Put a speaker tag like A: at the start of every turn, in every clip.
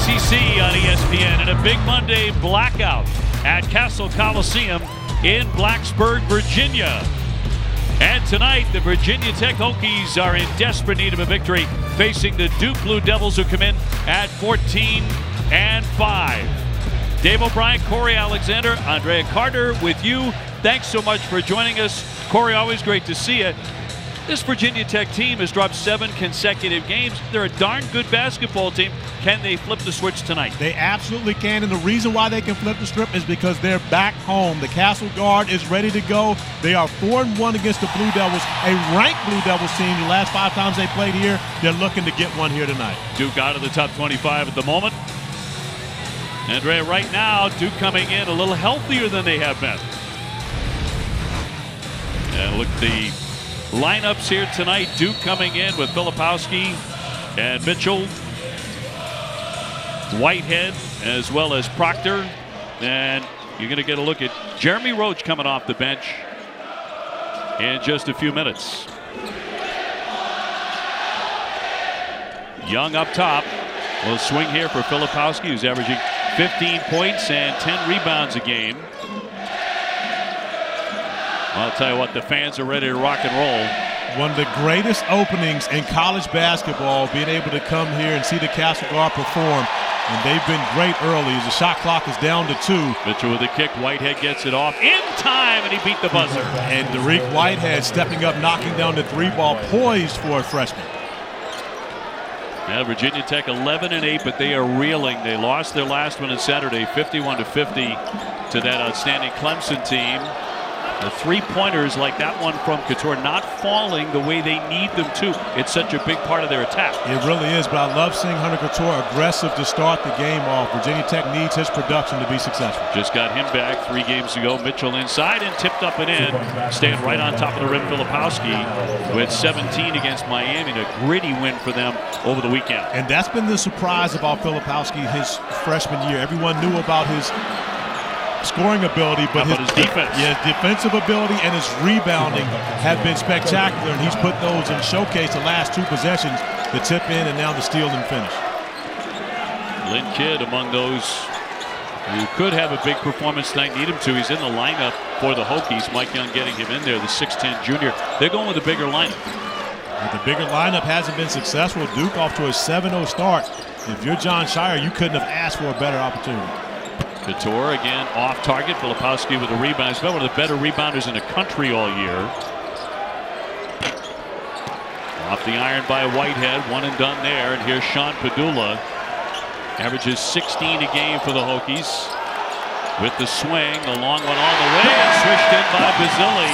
A: ACC on ESPN and a big Monday blackout at Cassell Coliseum in Blacksburg, Virginia. And tonight, the Virginia Tech Hokies are in desperate need of a victory, facing the Duke Blue Devils, who come in at 14-5. Dave O'Brien, Corey Alexander, Andrea Carter with you. Thanks so much for joining us. Corey, always great to see you. This Virginia Tech team has dropped 7 consecutive games. They're a darn good basketball team. Can they flip the switch tonight?
B: They absolutely can, and the reason why they can flip the script is because they're back home. The Cassell guard is ready to go. They are 4-1 against the Blue Devils, a ranked Blue Devils team. The last 5 times they played here, they're looking to get one here tonight.
A: Duke out of the top 25 at the moment. Andrea, right now, Duke coming in a little healthier than they have been. And look at the lineups here tonight. Duke coming in with Filipowski and Mitchell, Whitehead, as well as Proctor. And you're going to get a look at Jeremy Roach coming off the bench in just a few minutes. Young up top will swing here for Filipowski, who's averaging 15 points and 10 rebounds a game. I'll tell you what, the fans are ready to rock and roll.
B: One of the greatest openings in college basketball, being able to come here and see the Cassell guard perform. And they've been great early as the shot clock is down to 2.
A: Mitchell with a kick. Whitehead gets it off in time, and he beat the buzzer.
B: And Derek Whitehead stepping up, knocking down the 3-ball, poised for a freshman.
A: Now Virginia Tech 11-8, but they are reeling. They lost their last one on Saturday, 51-50 to that outstanding Clemson team. The 3-pointers like that one from Couture not falling the way they need them to. It's such a big part of their attack.
B: It really is, but I love seeing Hunter Couture aggressive to start the game off. Virginia Tech needs his production to be successful.
A: Just got him back 3 games ago. Mitchell inside and tipped up and in. Staying right on top of the rim, Filipowski with 17 against Miami. And a gritty win for them over the weekend.
B: And that's been the surprise about Filipowski his freshman year. Everyone knew about his scoring ability, but
A: his defense.
B: Yeah, his defensive ability and his rebounding have been spectacular, and he's put those in showcase the last 2 possessions, the tip in and now the steal and finish.
A: Lynn Kidd among those who could have a big performance tonight, need him to. He's in the lineup for the Hokies. Mike Young getting him in there, the 6'10 junior. They're going with a bigger lineup.
B: But the bigger lineup hasn't been successful. Duke off to a 7-0 start. If you're John Shire, you couldn't have asked for a better opportunity.
A: Couture again off target. Filipowski with a rebound. He's been one of the better rebounders in the country all year. Off the iron by Whitehead. One and done there. And here's Sean Padula. Averages 16 a game for the Hokies. With the swing. The long one all the way. And switched in by Basile.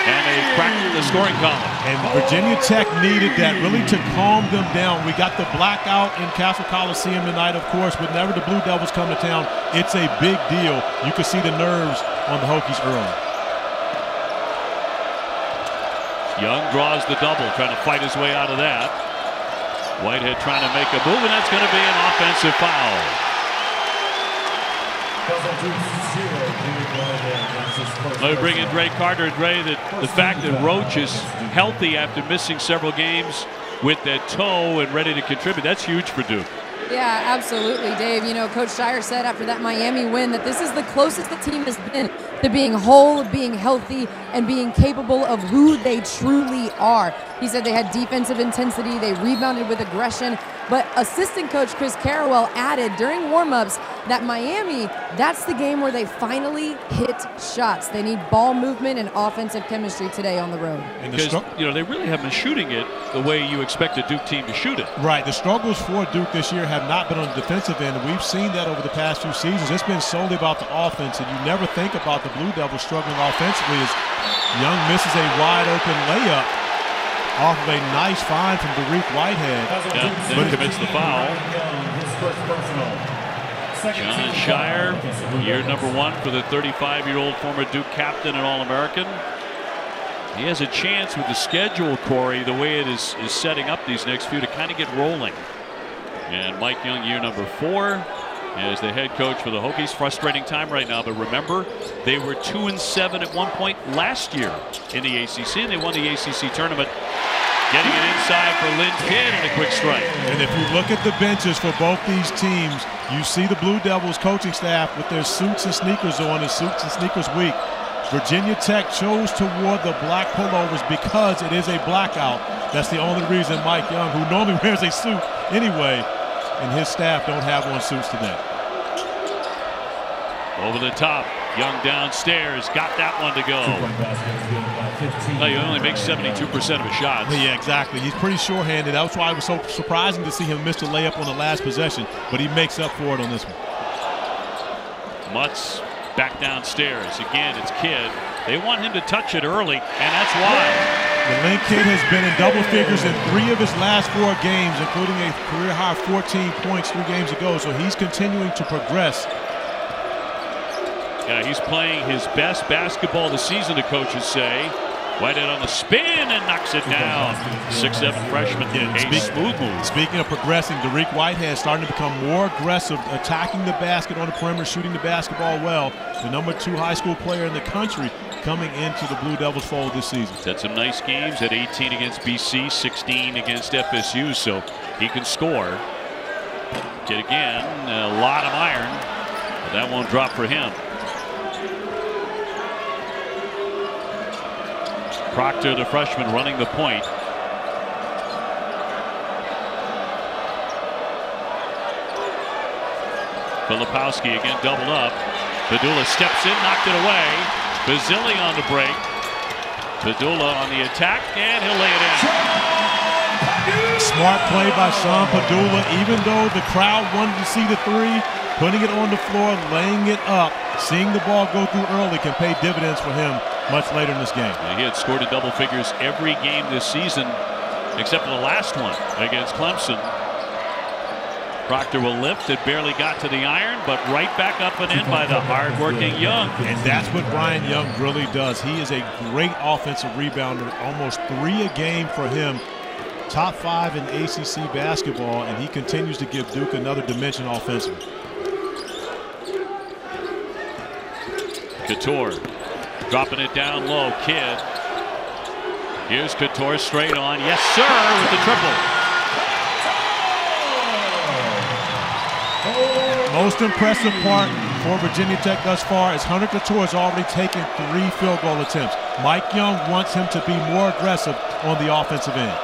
A: And a crack in the scoring column.
B: And Virginia Tech needed that really to calm them down. We got the blackout in Cassell Coliseum tonight, of course. Whenever the Blue Devils come to town, it's a big deal. You can see the nerves on the Hokies early.
A: Young draws the double, trying to fight his way out of that. Whitehead trying to make a move, and that's going to be an offensive foul. Let me bring in Dre Carter. Dre, the fact that Roach is healthy after missing several games with that toe and ready to contribute, that's huge for Duke.
C: Yeah, absolutely, Dave. You know, Coach Shire said after that Miami win that this is the closest the team has been to being whole, being healthy, and being capable of who they truly are. He said they had defensive intensity, they rebounded with aggression, but assistant coach Chris Carrawell added during warmups that Miami, that's the game where they finally hit shots. They need ball movement and offensive chemistry today on the road.
A: Because, you know, they really haven't been shooting it the way you expect a Duke team to shoot it.
B: Right. The struggles for Duke this year have not been on the defensive end, and we've seen that over the past few seasons. It's been solely about the offense, and you never think about the Blue Devils struggling offensively as Young misses a wide-open layup off of a nice find from Derek Whitehead.
A: Yeah, then commits the foul. John Shire, year number 1 for the 35-year-old former Duke captain and All-American. He has a chance with the schedule, Corey, the way it is setting up these next few, to kind of get rolling. And Mike Young, year number 4, as the head coach for the Hokies. Frustrating time right now, but remember, they were 2-7 at one point last year in the ACC, and they won the ACC tournament Getting it inside for Lynn Kidd and a quick strike.
B: And if you look at the benches for both these teams, you see the Blue Devils coaching staff with their suits and sneakers on, and suits and sneakers week. Virginia Tech chose to wear the black pullovers because it is a blackout. That's the only reason Mike Young, who normally wears a suit anyway, and his staff don't have on suits today.
A: Over the top, Young downstairs, got that one to go. No, he only makes 72% of his shots.
B: Yeah, exactly. He's pretty sure-handed. That's why it was so surprising to see him miss the layup on the last possession, but he makes up for it on this one.
A: Mutz back downstairs. Again, it's Kidd. They want him to touch it early, and that's why.
B: The Lynn Kidd has been in double figures in 3 of his last 4 games, including a career-high 14 points 3 games ago, so he's continuing to progress.
A: Yeah, he's playing his best basketball this season, the coaches say. Whitehead on the spin and knocks it down. 6'7" freshman, a smooth move.
B: Speaking of progressing, Dariq Whitehead starting to become more aggressive, attacking the basket on the perimeter, shooting the basketball well. The #2 high school player in the country coming into the Blue Devils fold this season.
A: He's had some nice games, had 18 against BC, 16 against FSU, so he can score. Get again, a lot of iron, but that won't drop for him. Proctor, the freshman, running the point. Filipowski again doubled up. Padula steps in, knocked it away. Basile on the break. Padula on the attack, and he'll lay it in.
B: Smart play by Sean Padula. Even though the crowd wanted to see the 3, putting it on the floor, laying it up, seeing the ball go through early can pay dividends for him much later in this game.
A: He had scored in double figures every game this season, except for the last one against Clemson. Proctor will lift. It barely got to the iron, but right back up and in by the hard-working Young.
B: And that's what Brian Young really does. He is a great offensive rebounder. Almost 3 a game for him. Top 5 in ACC basketball, and he continues to give Duke another dimension offensively.
A: Couture dropping it down low. Kidd. Here's Couture straight on. Yes, sir, with the triple.
B: Most impressive part for Virginia Tech thus far is Hunter Couture has already taken 3 field goal attempts. Mike Young wants him to be more aggressive on the offensive end.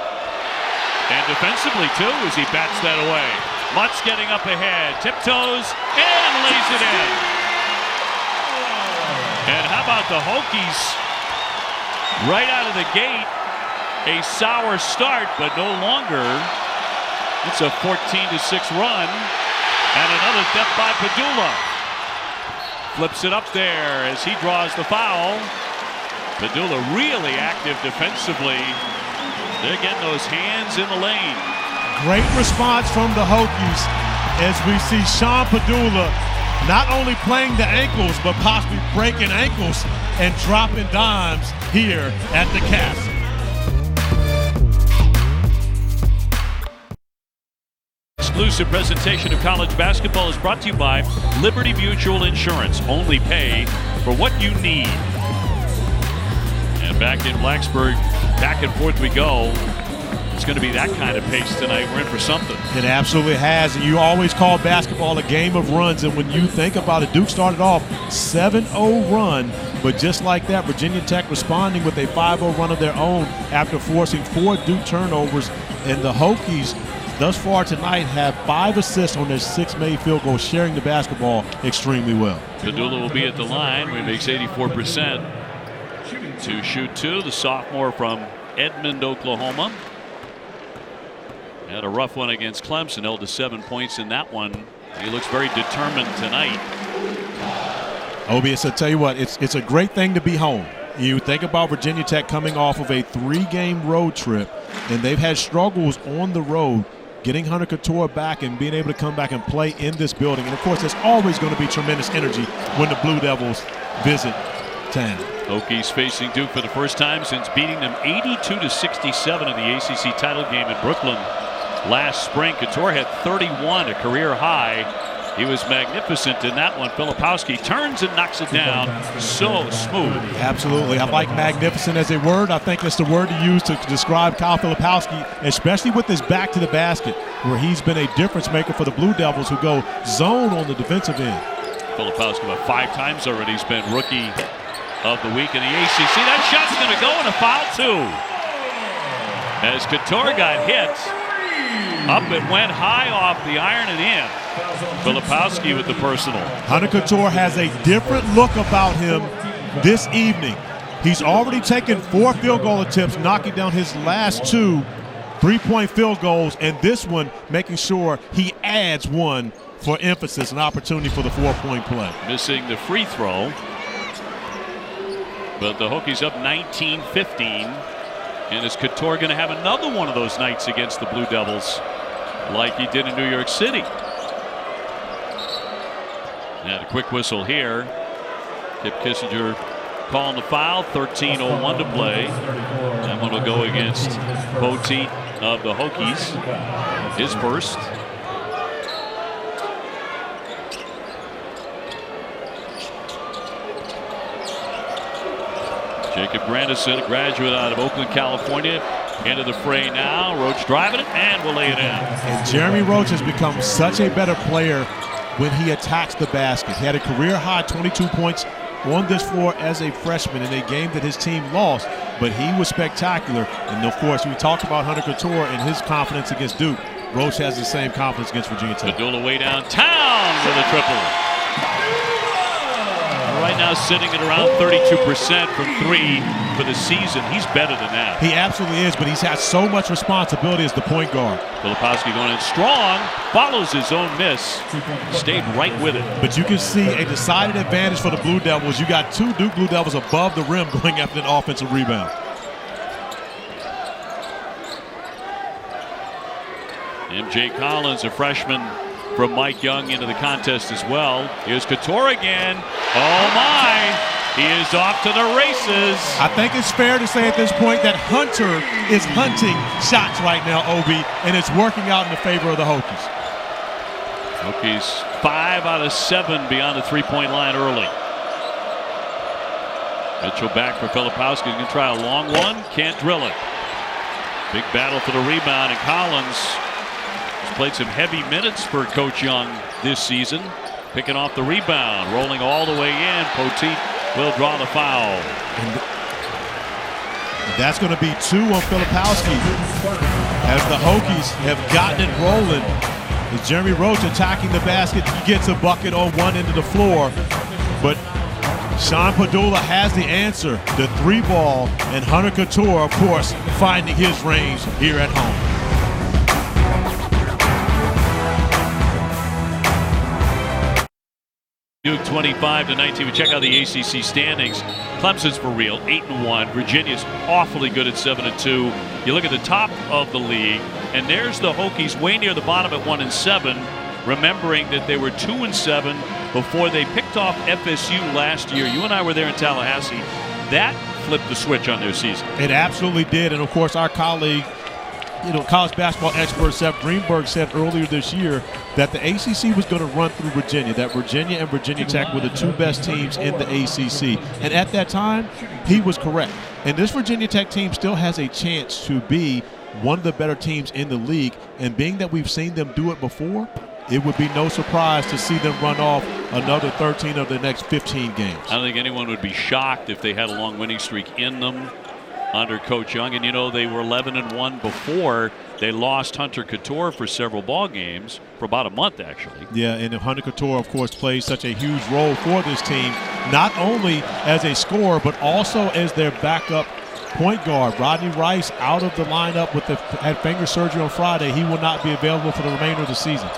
A: And defensively, too, as he bats that away. Mutz getting up ahead, tiptoes, and lays it in. And how about the Hokies? Right out of the gate, a sour start, but no longer. It's a 14-6 run. And another step by Padula. Flips it up there as he draws the foul. Padula really active defensively. They're getting those hands in the lane.
B: Great response from the Hokies as we see Sean Padula not only playing the ankles, but possibly breaking ankles and dropping dimes here at the Cassell.
A: Exclusive presentation of college basketball is brought to you by Liberty Mutual Insurance. Only pay for what you need. And back in Blacksburg, back and forth we go. It's going to be that kind of pace tonight. We're in for something.
B: It absolutely has. And you always call basketball a game of runs. And when you think about it, Duke started off 7-0 run. But just like that, Virginia Tech responding with a 5-0 run of their own after forcing 4 Duke turnovers. And the Hokies thus far tonight have 5 assists on their 6 made field goals, sharing the basketball extremely well.
A: Padula will be at the line, where he makes 84%. To shoot 2, the sophomore from Edmond, Oklahoma. Had a rough one against Clemson, held to 7 points in that one. He looks very determined tonight.
B: Obius, I tell you what, it's a great thing to be home. You think about Virginia Tech coming off of a 3-game road trip, and they've had struggles on the road. Getting Hunter Couture back and being able to come back and play in this building. And, of course, there's always going to be tremendous energy when the Blue Devils visit town.
A: Hokies facing Duke for the first time since beating them 82-67 in the ACC title game in Brooklyn last spring. Couture had 31, a career high. He was magnificent in that one. Filipowski turns and knocks it down so smooth.
B: Absolutely. I like magnificent as a word. I think that's the word to use to describe Kyle Filipowski, especially with his back to the basket, where he's been a difference maker for the Blue Devils, who go zone on the defensive end.
A: Filipowski about 5 times already. He's been rookie of the week in the ACC. That shot's going to go, and a foul too. As Couture got hit, up it went high off the iron and in. Filipowski with the personal.
B: Hunter Couture has a different look about him this evening. He's already taken 4 field goal attempts, knocking down his last 2 3-point field goals, and this one making sure he adds one for emphasis, an opportunity for the 4-point play.
A: Missing the free throw, but the Hokies up 19-15. And is Couture going to have another one of those nights against the Blue Devils like he did in New York City? And a quick whistle here. Kip Kissinger calling the foul. 13:01 to play. That one will go against Poteet of the Hokies. His first. Jacob Grandison, a graduate out of Oakland, California, into the fray now. Roach driving it and will lay it in.
B: And Jeremy Roach has become such a better player when he attacks the basket. He had a career-high 22 points on this floor as a freshman in a game that his team lost, but he was spectacular. And, of course, we talked about Hunter Couture and his confidence against Duke. Roach has the same confidence against Virginia Tech.
A: Padula way downtown with a triple. Right now sitting at around 32% from 3 for the season. He's better than that.
B: He absolutely is, but he's had so much responsibility as the point guard.
A: Filipowski going in strong, follows his own miss, stayed right with it.
B: But you can see a decided advantage for the Blue Devils. You got 2 Duke Blue Devils above the rim going after an offensive rebound.
A: MJ Collins, a freshman from Mike Young, into the contest as well. Here's Couture again. Oh my, he is off to the races.
B: I think it's fair to say at this point that Hunter is hunting shots right now, Obi, and it's working out in the favor of the Hokies.
A: Hokies 5 out of 7 beyond the 3-point line early. Mitchell back for Filipowski. He's going to try a long one, can't drill it. Big battle for the rebound, and Collins played some heavy minutes for Coach Young this season. Picking off the rebound, rolling all the way in. Poteet will draw the foul.
B: And that's going to be 2 on Filipowski as the Hokies have gotten it rolling. As Jeremy Roach attacking the basket, he gets a bucket on one end of the floor. But Sean Padula has the answer, the 3-ball, and Hunter Couture, of course, finding his range here at home.
A: Duke 25-19. We check out the ACC standings. Clemson's for real, 8-1. Virginia's awfully good at 7-2. You look at the top of the league, and there's the Hokies way near the bottom at 1-7. Remembering that they were 2-7 before they picked off FSU last year. You and I were there in Tallahassee. That flipped the switch on their season.
B: It absolutely did, and of course our colleague, college basketball expert Seth Greenberg said earlier this year that the ACC was going to run through Virginia, that Virginia and Virginia Tech were the 2 best teams in the ACC. And at that time, he was correct. And this Virginia Tech team still has a chance to be one of the better teams in the league. And being that we've seen them do it before, it would be no surprise to see them run off another 13 of the next 15 games.
A: I don't think anyone would be shocked if they had a long winning streak in them under Coach Young. And they were 11-1 before they lost Hunter Couture for several ball games, for about a month actually.
B: Yeah, and Hunter Couture, of course, plays such a huge role for this team, not only as a scorer but also as their backup point guard. Rodney Rice out of the lineup had finger surgery on Friday. He will not be available for the remainder of the season.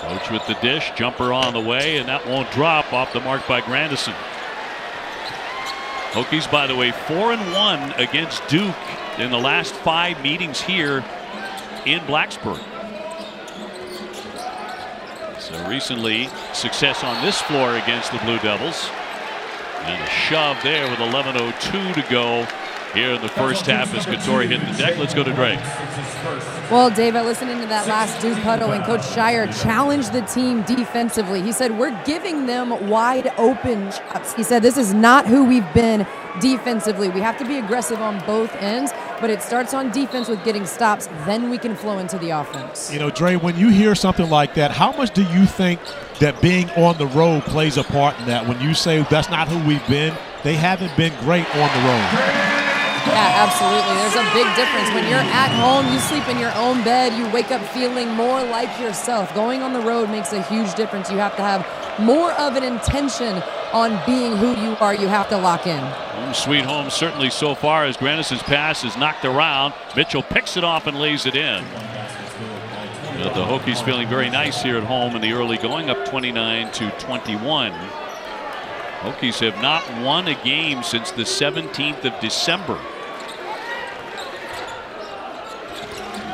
A: Coach with the dish, jumper on the way, and that won't drop off the mark by Grandison. Hokies, by the way, 4-1 against Duke in the last 5 meetings here in Blacksburg. So recently, success on this floor against the Blue Devils. And a shove there with 11:02 to go here in the first half as Couture hit the deck. Let's go to Drake.
C: Well, Dave, I listened into that last Duke huddle, and Coach Shire challenged the team defensively. He said, we're giving them wide open shots. He said, this is not who we've been defensively. We have to be aggressive on both ends, but it starts on defense with getting stops. Then we can flow into the offense.
B: You know, Dre, when you hear something like that, how much do you think that being on the road plays a part in that? When you say that's not who we've been, they haven't been great on the road.
C: Yeah, absolutely. There's a big difference. When you're at home, you sleep in your own bed, you wake up feeling more like yourself. Going on the road makes a huge difference. You have to have more of an intention on being who you are. You have to lock in.
A: Home sweet home certainly so far as Grannis' pass is knocked around. Mitchell picks it off and lays it in. The Hokies feeling very nice here at home in the early going, up 29-21. Hokies have not won a game since the 17th of December.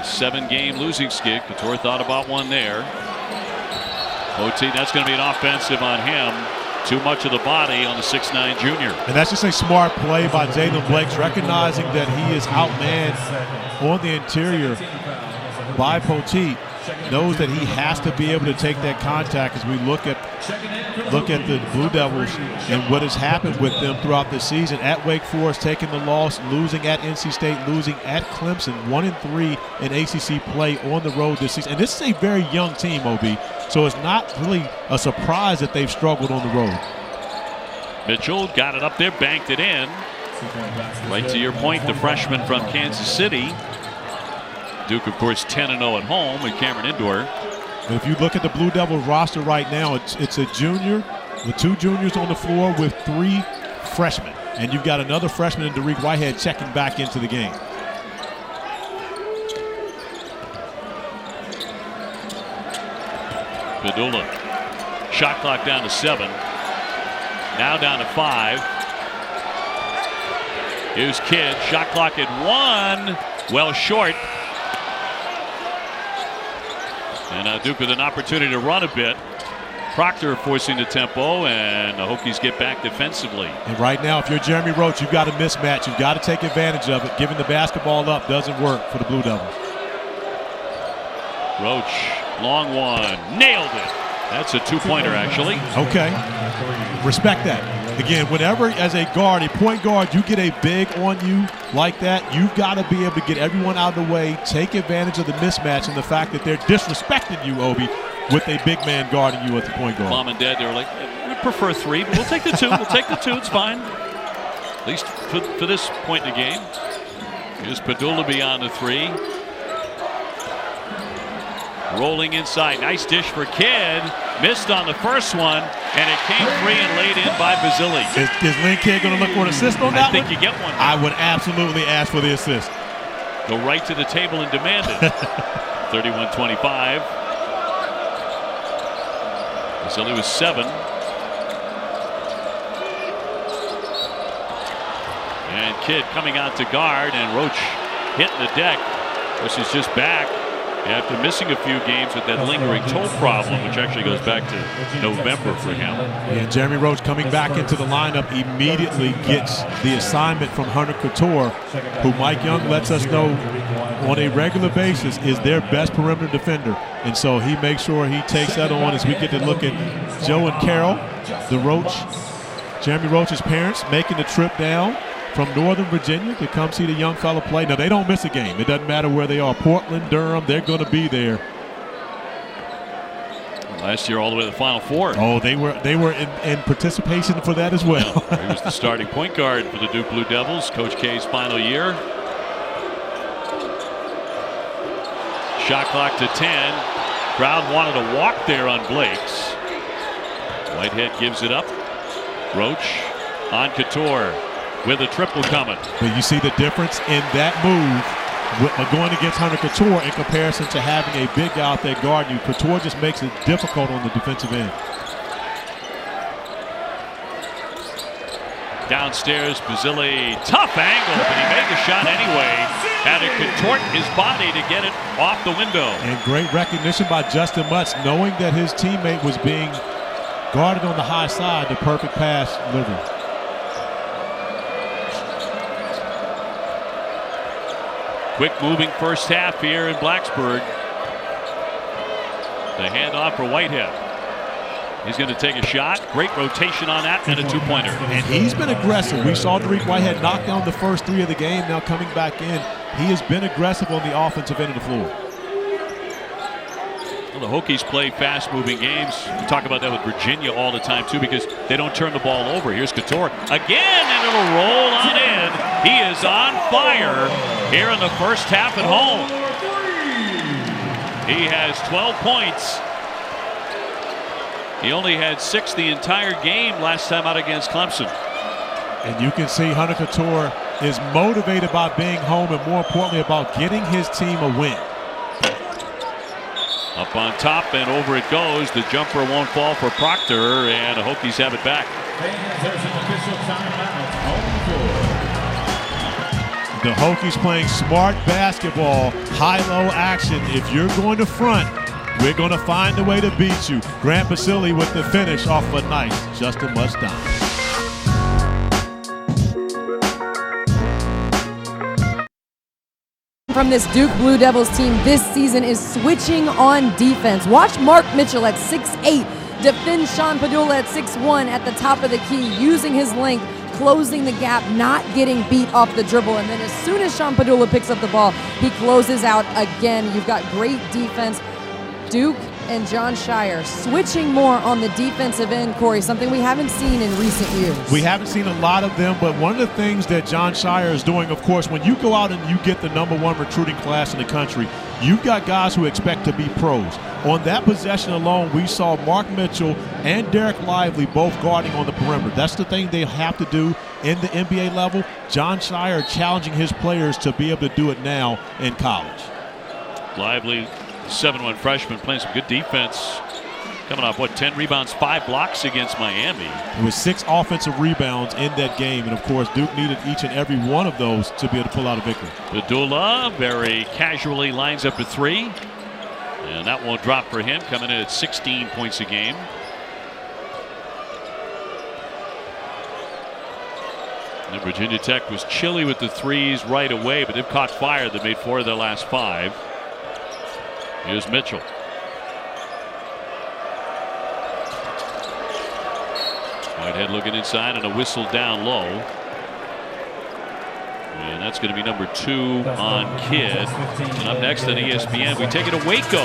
A: 7-game losing skid. Couture thought about one there. OT, that's going to be an offensive on him. Too much of the body on the 6'9" junior.
B: And that's just a smart play by Jalen Blakes, recognizing that he is outmanned on the interior by Poteet. Knows that he has to be able to take that contact as we look at the Blue Devils and what has happened with them throughout the season. At Wake Forest, taking the loss, losing at NC State, losing at Clemson, 1-3 in ACC play on the road this season. And this is a very young team, OB, so it's not really a surprise that they've struggled on the road.
A: Mitchell got it up there, banked it in. Right to your point, the freshman from Kansas City. Duke, of course, 10-0 at home at Cameron Indoor.
B: And if you look at the Blue Devils roster right now, it's a junior, with 2 juniors on the floor with 3 freshmen. And you've got another freshman in Derek Whitehead checking back into the game.
A: Padula. Shot clock down to 7. Now down to 5. Here's Kidd. Shot clock at 1. Well short. And Duke with an opportunity to run a bit. Proctor forcing the tempo, and the Hokies get back defensively.
B: And right now, if you're Jeremy Roach, you've got a mismatch. You've got to take advantage of it. Giving the basketball up doesn't work for the Blue Devils.
A: Roach, long one, nailed it. That's a 2-pointer, actually.
B: Okay, respect that. Again, whenever as a guard, a point guard, you get a big on you like that, you've got to be able to get everyone out of the way, take advantage of the mismatch and the fact that they're disrespecting you, Obi, with a big man guarding you at the point guard.
A: Mom and Dad, they were like, we prefer 3, but we'll take the 2. We'll take the 2. It's fine. At least for this point in the game. Here's Padula beyond the 3. Rolling inside. Nice dish for Kidd. Missed on the first one, and it came free and laid in by Basile.
B: Is Lynn Kidd going to look for an assist on that one?
A: I think you get one.
B: I would absolutely ask for the assist.
A: Go right to the table and demand it. 31-25. Basile was 7. And Kidd coming out to guard, and Roach hitting the deck. This is just back after missing a few games with that lingering toe problem, which actually goes back to November for him.
B: And Jeremy Roach coming back into the lineup immediately gets the assignment from Hunter Couture, who Mike Young lets us know on a regular basis is their best perimeter defender. And so he makes sure he takes that on as we get to look at Joe and Carol, the Roach, Jeremy Roach's parents, making the trip down from Northern Virginia to come see the young fella play. Now, they don't miss a game. It doesn't matter where they are. Portland, Durham, they're going to be there.
A: Last year all the way to the Final Four.
B: Oh, they were in participation for that as well.
A: He was the starting point guard for the Duke Blue Devils, Coach K's final year. Shot clock to 10. Crowd wanted to walk there on Blakes. Whitehead gives it up. Roach on Couture. With a triple coming.
B: But you see the difference in that move going against Hunter Couture in comparison to having a big guy out there guarding you. Couture just makes it difficult on the defensive end.
A: Downstairs, Basile, tough angle, but he made the shot anyway. Had to contort his body to get it off the window.
B: And great recognition by Justin Mutz, knowing that his teammate was being guarded on the high side, the perfect pass delivery.
A: Quick moving first half here in Blacksburg. The handoff for Whitehead. He's going to take a shot. Great rotation on that, and a two-pointer.
B: And he's been aggressive. We saw Dariq Whitehead knock down the first 3 of the game. Now coming back in, he has been aggressive on the offensive end of the floor.
A: Well, the Hokies play fast-moving games. We talk about that with Virginia all the time, too, because they don't turn the ball over. Here's Couture again, and it'll roll on in. He is on fire here in the first half at home. He has 12 points. He only had 6 the entire game last time out against Clemson.
B: And you can see Hunter Couture is motivated by being home and, more importantly, about getting his team a win.
A: Up on top and over it goes. The jumper won't fall for Proctor, and the Hokies have it back.
B: The Hokies playing smart basketball, high-low action. If you're going to front, we're going to find a way to beat you. Grant Basile with the finish off of a nice Justin Mutz dime.
C: From this Duke Blue Devils team this season is switching on defense. Watch Mark Mitchell at 6'8", defend Sean Padula at 6'1" at the top of the key, using his length, closing the gap, not getting beat off the dribble. And then as soon as Sean Padula picks up the ball, he closes out again. You've got great defense. Duke and Jon Scheyer switching more on the defensive end, Corey, something we haven't seen in recent years.
B: We haven't seen a lot of them, but one of the things that Jon Scheyer is doing, of course, when you go out and you get the #1 recruiting class in the country, you've got guys who expect to be pros. On that possession alone, we saw Mark Mitchell and Derek Lively both guarding on the perimeter. That's the thing they have to do in the NBA level. Jon Scheyer challenging his players to be able to do it now in college.
A: Lively, 7'1" freshman, playing some good defense. Coming off, 10 rebounds, 5 blocks against Miami.
B: It was 6 offensive rebounds in that game, and of course Duke needed each and every one of those to be able to pull out a victory.
A: Padula very casually lines up a 3, and that won't drop for him, coming in at 16 points a game. And Virginia Tech was chilly with the 3s right away, but they've caught fire. They made 4 of their last 5. Here's Mitchell. Whitehead looking inside and a whistle down low. And that's going to be number 2 on Kidd. And up next on ESPN, we take it to Waco.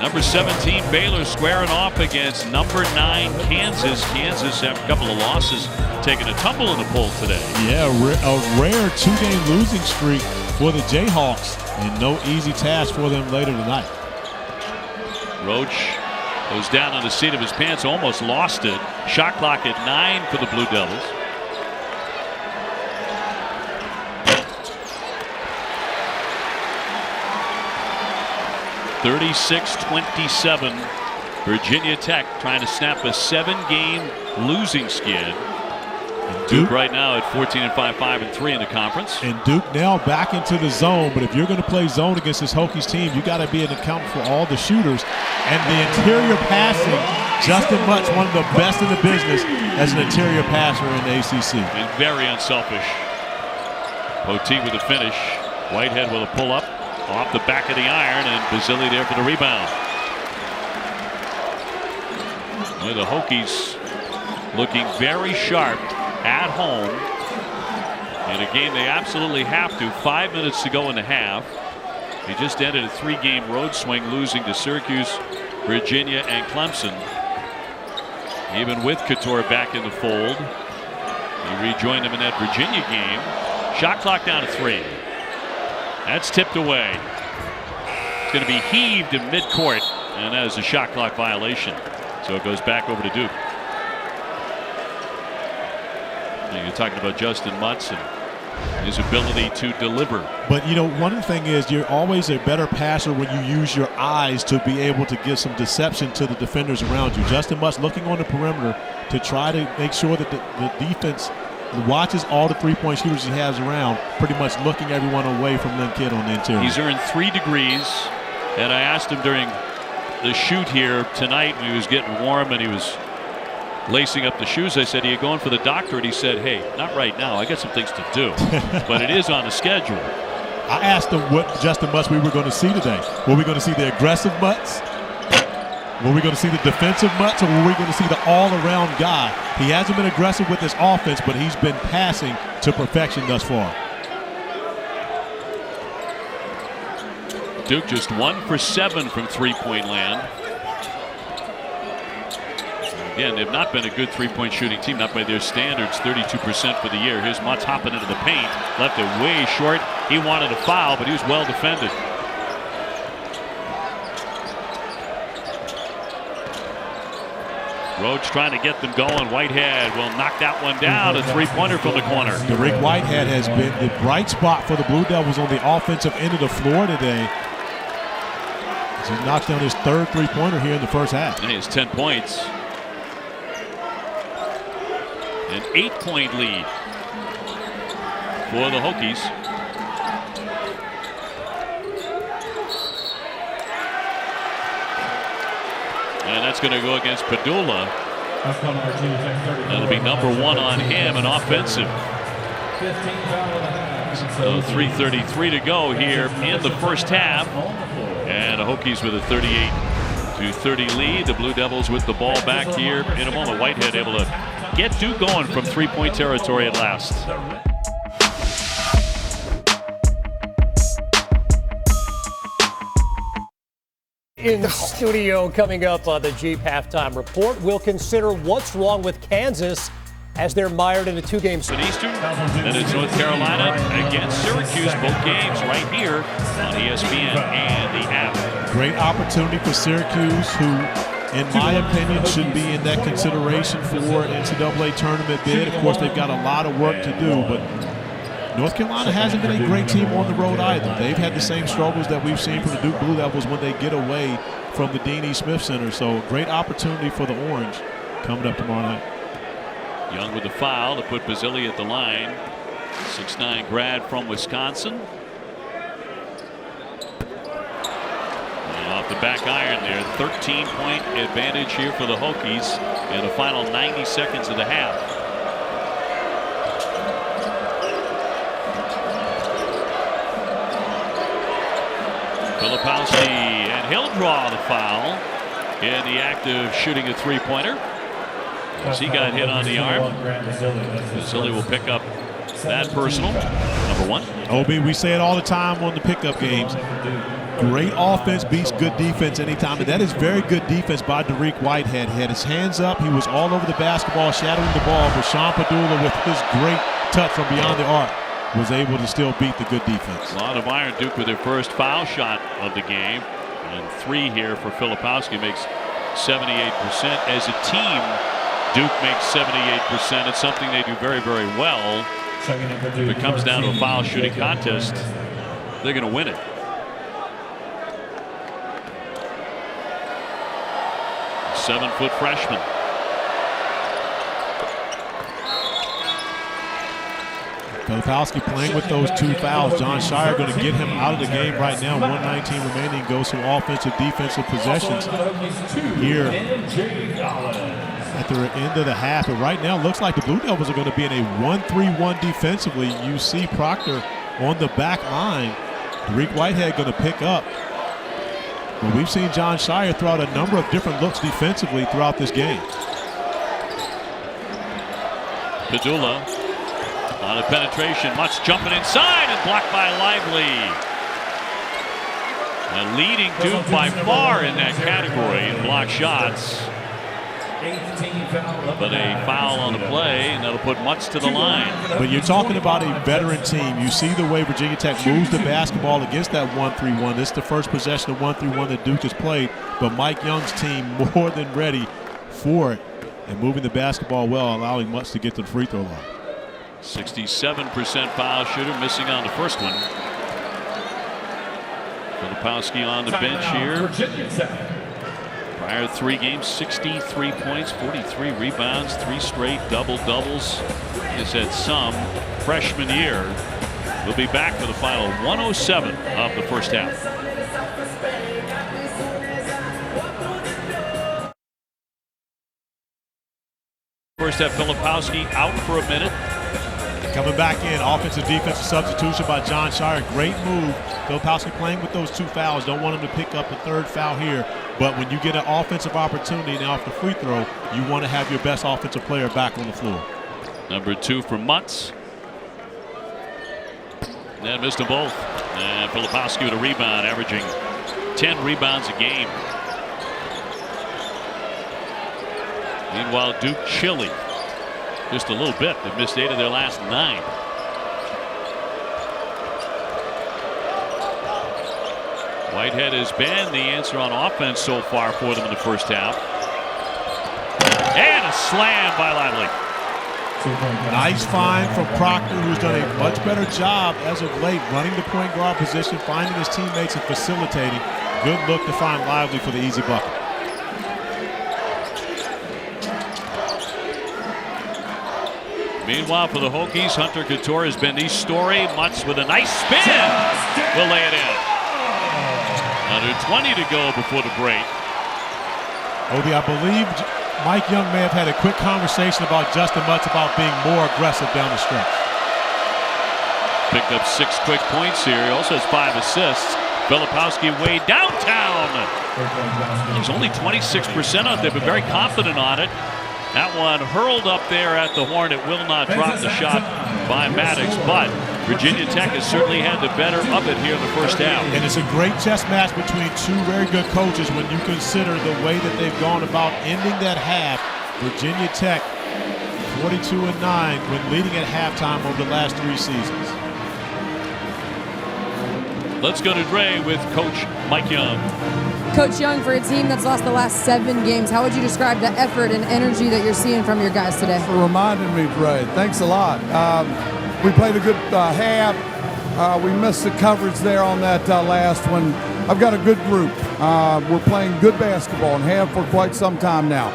A: Number 17 Baylor squaring off against number 9 Kansas. Kansas after a couple of losses taking a tumble in the poll today.
B: Yeah, a rare 2-game losing streak for the Jayhawks, and no easy task for them later tonight.
A: Roach goes down on the seat of his pants, almost lost it. Shot clock at 9 for the Blue Devils. (36-27). Virginia Tech trying to snap a 7-game losing skid. Duke right now at 14-5, 5-3 in the conference.
B: And Duke now back into the zone, but if you're going to play zone against this Hokies team, you got to be an account for all the shooters. And the interior passing, Justin Mutz, one of the best in the business as an interior passer in the ACC.
A: And very unselfish. Poteet with a finish. Whitehead with a pull-up off the back of the iron, and Basile there for the rebound. Well, the Hokies looking very sharp at home in a game they absolutely have to. 5 minutes to go in the half. He just ended a 3-game road swing, losing to Syracuse, Virginia, and Clemson. Even with Couture back in the fold, he rejoined him in that Virginia game. Shot clock down to 3. That's tipped away. It's going to be heaved in midcourt, and that is a shot clock violation. So it goes back over to Duke. You're talking about Justin Mutz and his ability to deliver.
B: But, you know, one thing is you're always a better passer when you use your eyes to be able to give some deception to the defenders around you. Justin Mutz looking on the perimeter to try to make sure that the defense watches all the three-point shooters he has around, pretty much looking everyone away from Lynn Kidd on the interior.
A: He's earned 3 degrees, and I asked him during the shoot here tonight when he was getting warm and he was lacing up the shoes. I said, "Are you going for the doctor?" And he said, "Hey, not right now. I got some things to do." But it is on the schedule.
B: I asked him what Justin Mutts we were going to see today. Were we going to see the aggressive Mutts? Were we going to see the defensive Mutts, or were we going to see the all-around guy? He hasn't been aggressive with his offense, but he's been passing to perfection thus far.
A: Duke just 1 for 7 from three-point land. Again, they've not been a good three-point shooting team, not by their standards, 32% for the year. Here's Mutts hopping into the paint, left it way short. He wanted a foul, but he was well defended. Roach trying to get them going. Whitehead will knock that one down. A three-pointer from the corner.
B: Dariq Whitehead has been the bright spot for the Blue Devils on the offensive end of the floor today. He knocks down his third three-pointer here in the first half.
A: He has 10 points. An 8-point lead for the Hokies. And that's going to go against Padula. That'll be number 1 on him, an offensive. So 3:33 to go here in the first half. And the Hokies with a 38-30 lead. The Blue Devils with the ball back here in a moment. Whitehead able to get Duke going from three-point territory at last.
D: In studio coming up on the Jeep Halftime Report, we'll consider what's wrong with Kansas as they're mired in a two-game
A: In Eastern, and it's North Carolina against Syracuse. Both games right here on ESPN and the app.
B: Great opportunity for Syracuse, who, in my opinion, should be in that consideration for an NCAA tournament bid. Of course, they've got a lot of work to do, but North Carolina hasn't been a great team on the road either. They've had the same struggles that we've seen from the Duke Blue Devils when they get away from the Dean E. Smith Center. So great opportunity for the Orange coming up tomorrow night.
A: Young with the foul to put Basile at the line. 6'9" grad from Wisconsin. And off the back iron there, 13-point advantage here for the Hokies in the final 90 seconds of the half. Filipowski, and he'll draw the foul in the act of shooting a three-pointer. As he got hit on the arm. Basile will pick up that personal. Number 1.
B: OB, we say it all the time on the pickup games. Great offense beats good defense anytime, and that is very good defense by Dariq Whitehead. He had his hands up. He was all over the basketball, shadowing the ball, but Sean Padula, with his great touch from beyond the arc, was able to still beat the good defense.
A: A lot of iron. Duke with their first foul shot of the game. And 3 here for Filipowski makes 78%. As a team, Duke makes 78%. It's something they do very, very well. If it comes down to a foul shooting contest, they're going to win it. Seven-foot freshman.
B: Filipowski playing with those 2 fouls. John Shire going to get him out of the game right now. 119 remaining. Goes to offensive, defensive possessions here at the end of the half. And right now, looks like the Blue Devils are going to be in a 1-3-1 defensively. You see Proctor on the back line. Dariq Whitehead going to pick up. But we've seen John Shire throw out a number of different looks defensively throughout this game.
A: Padula on a penetration. Mutts jumping inside and blocked by Lively. And leading Duke by far in that category in block shots. But a foul on the play, and that'll put Mutts to the line.
B: But you're talking about a veteran team. You see the way Virginia Tech moves the basketball against that 1-3-1. This is the first possession of 1-3-1 that Duke has played. But Mike Young's team more than ready for it and moving the basketball well, allowing Mutts to get to the free throw line.
A: 67% foul shooter, missing on the first one. Filipowski on the bench here. Prior 3 games, 63 points, 43 rebounds, 3 straight double-doubles. He's had some freshman year. We'll be back for the final 107 of the first half. First half, Filipowski out for a minute.
B: Coming back in, offensive defensive substitution by John Shire. Great move. Filipowski playing with those 2 fouls. Don't want him to pick up a 3rd foul here. But when you get an offensive opportunity now off the free throw, you want to have your best offensive player back on the floor.
A: Number 2 for Mutz. And missed them both. And Filipowski with a rebound, averaging 10 rebounds a game. Meanwhile, Duke chilly. Just a little bit. They've missed 8 of their last 9. Whitehead has been the answer on offense so far for them in the first half. And a slam by Lively.
B: Nice find from Proctor, who's done a much better job as of late running the point guard position, finding his teammates and facilitating. Good look to find Lively for the easy bucket.
A: Meanwhile, for the Hokies, Hunter Couture has been the story. Mutz with a nice spin will lay it in. Under 20 to go before the break.
B: Obi, I believe Mike Young may have had a quick conversation about Justin Mutz about being more aggressive down the stretch.
A: Picked up 6 quick points here. He also has 5 assists. Filipowski way downtown. He's only 26% out there, but very confident on it. That one hurled up there at the horn. It will not drop the shot by Maddox, but Virginia Tech has certainly had the better of it here in the first half.
B: And it's a great chess match between 2 very good coaches when you consider the way that they've gone about ending that half. Virginia Tech 42-9 when leading at halftime over the last 3 seasons.
A: Let's go to Dre with Coach Mike Young.
C: Coach Young, for a team that's lost the last 7 games, how would you describe the effort and energy that you're seeing from your guys today?
E: For reminding me, Dre. Thanks a lot. We played a good half. We missed the coverage there on that last one. I've got a good group. We're playing good basketball and have for quite some time now.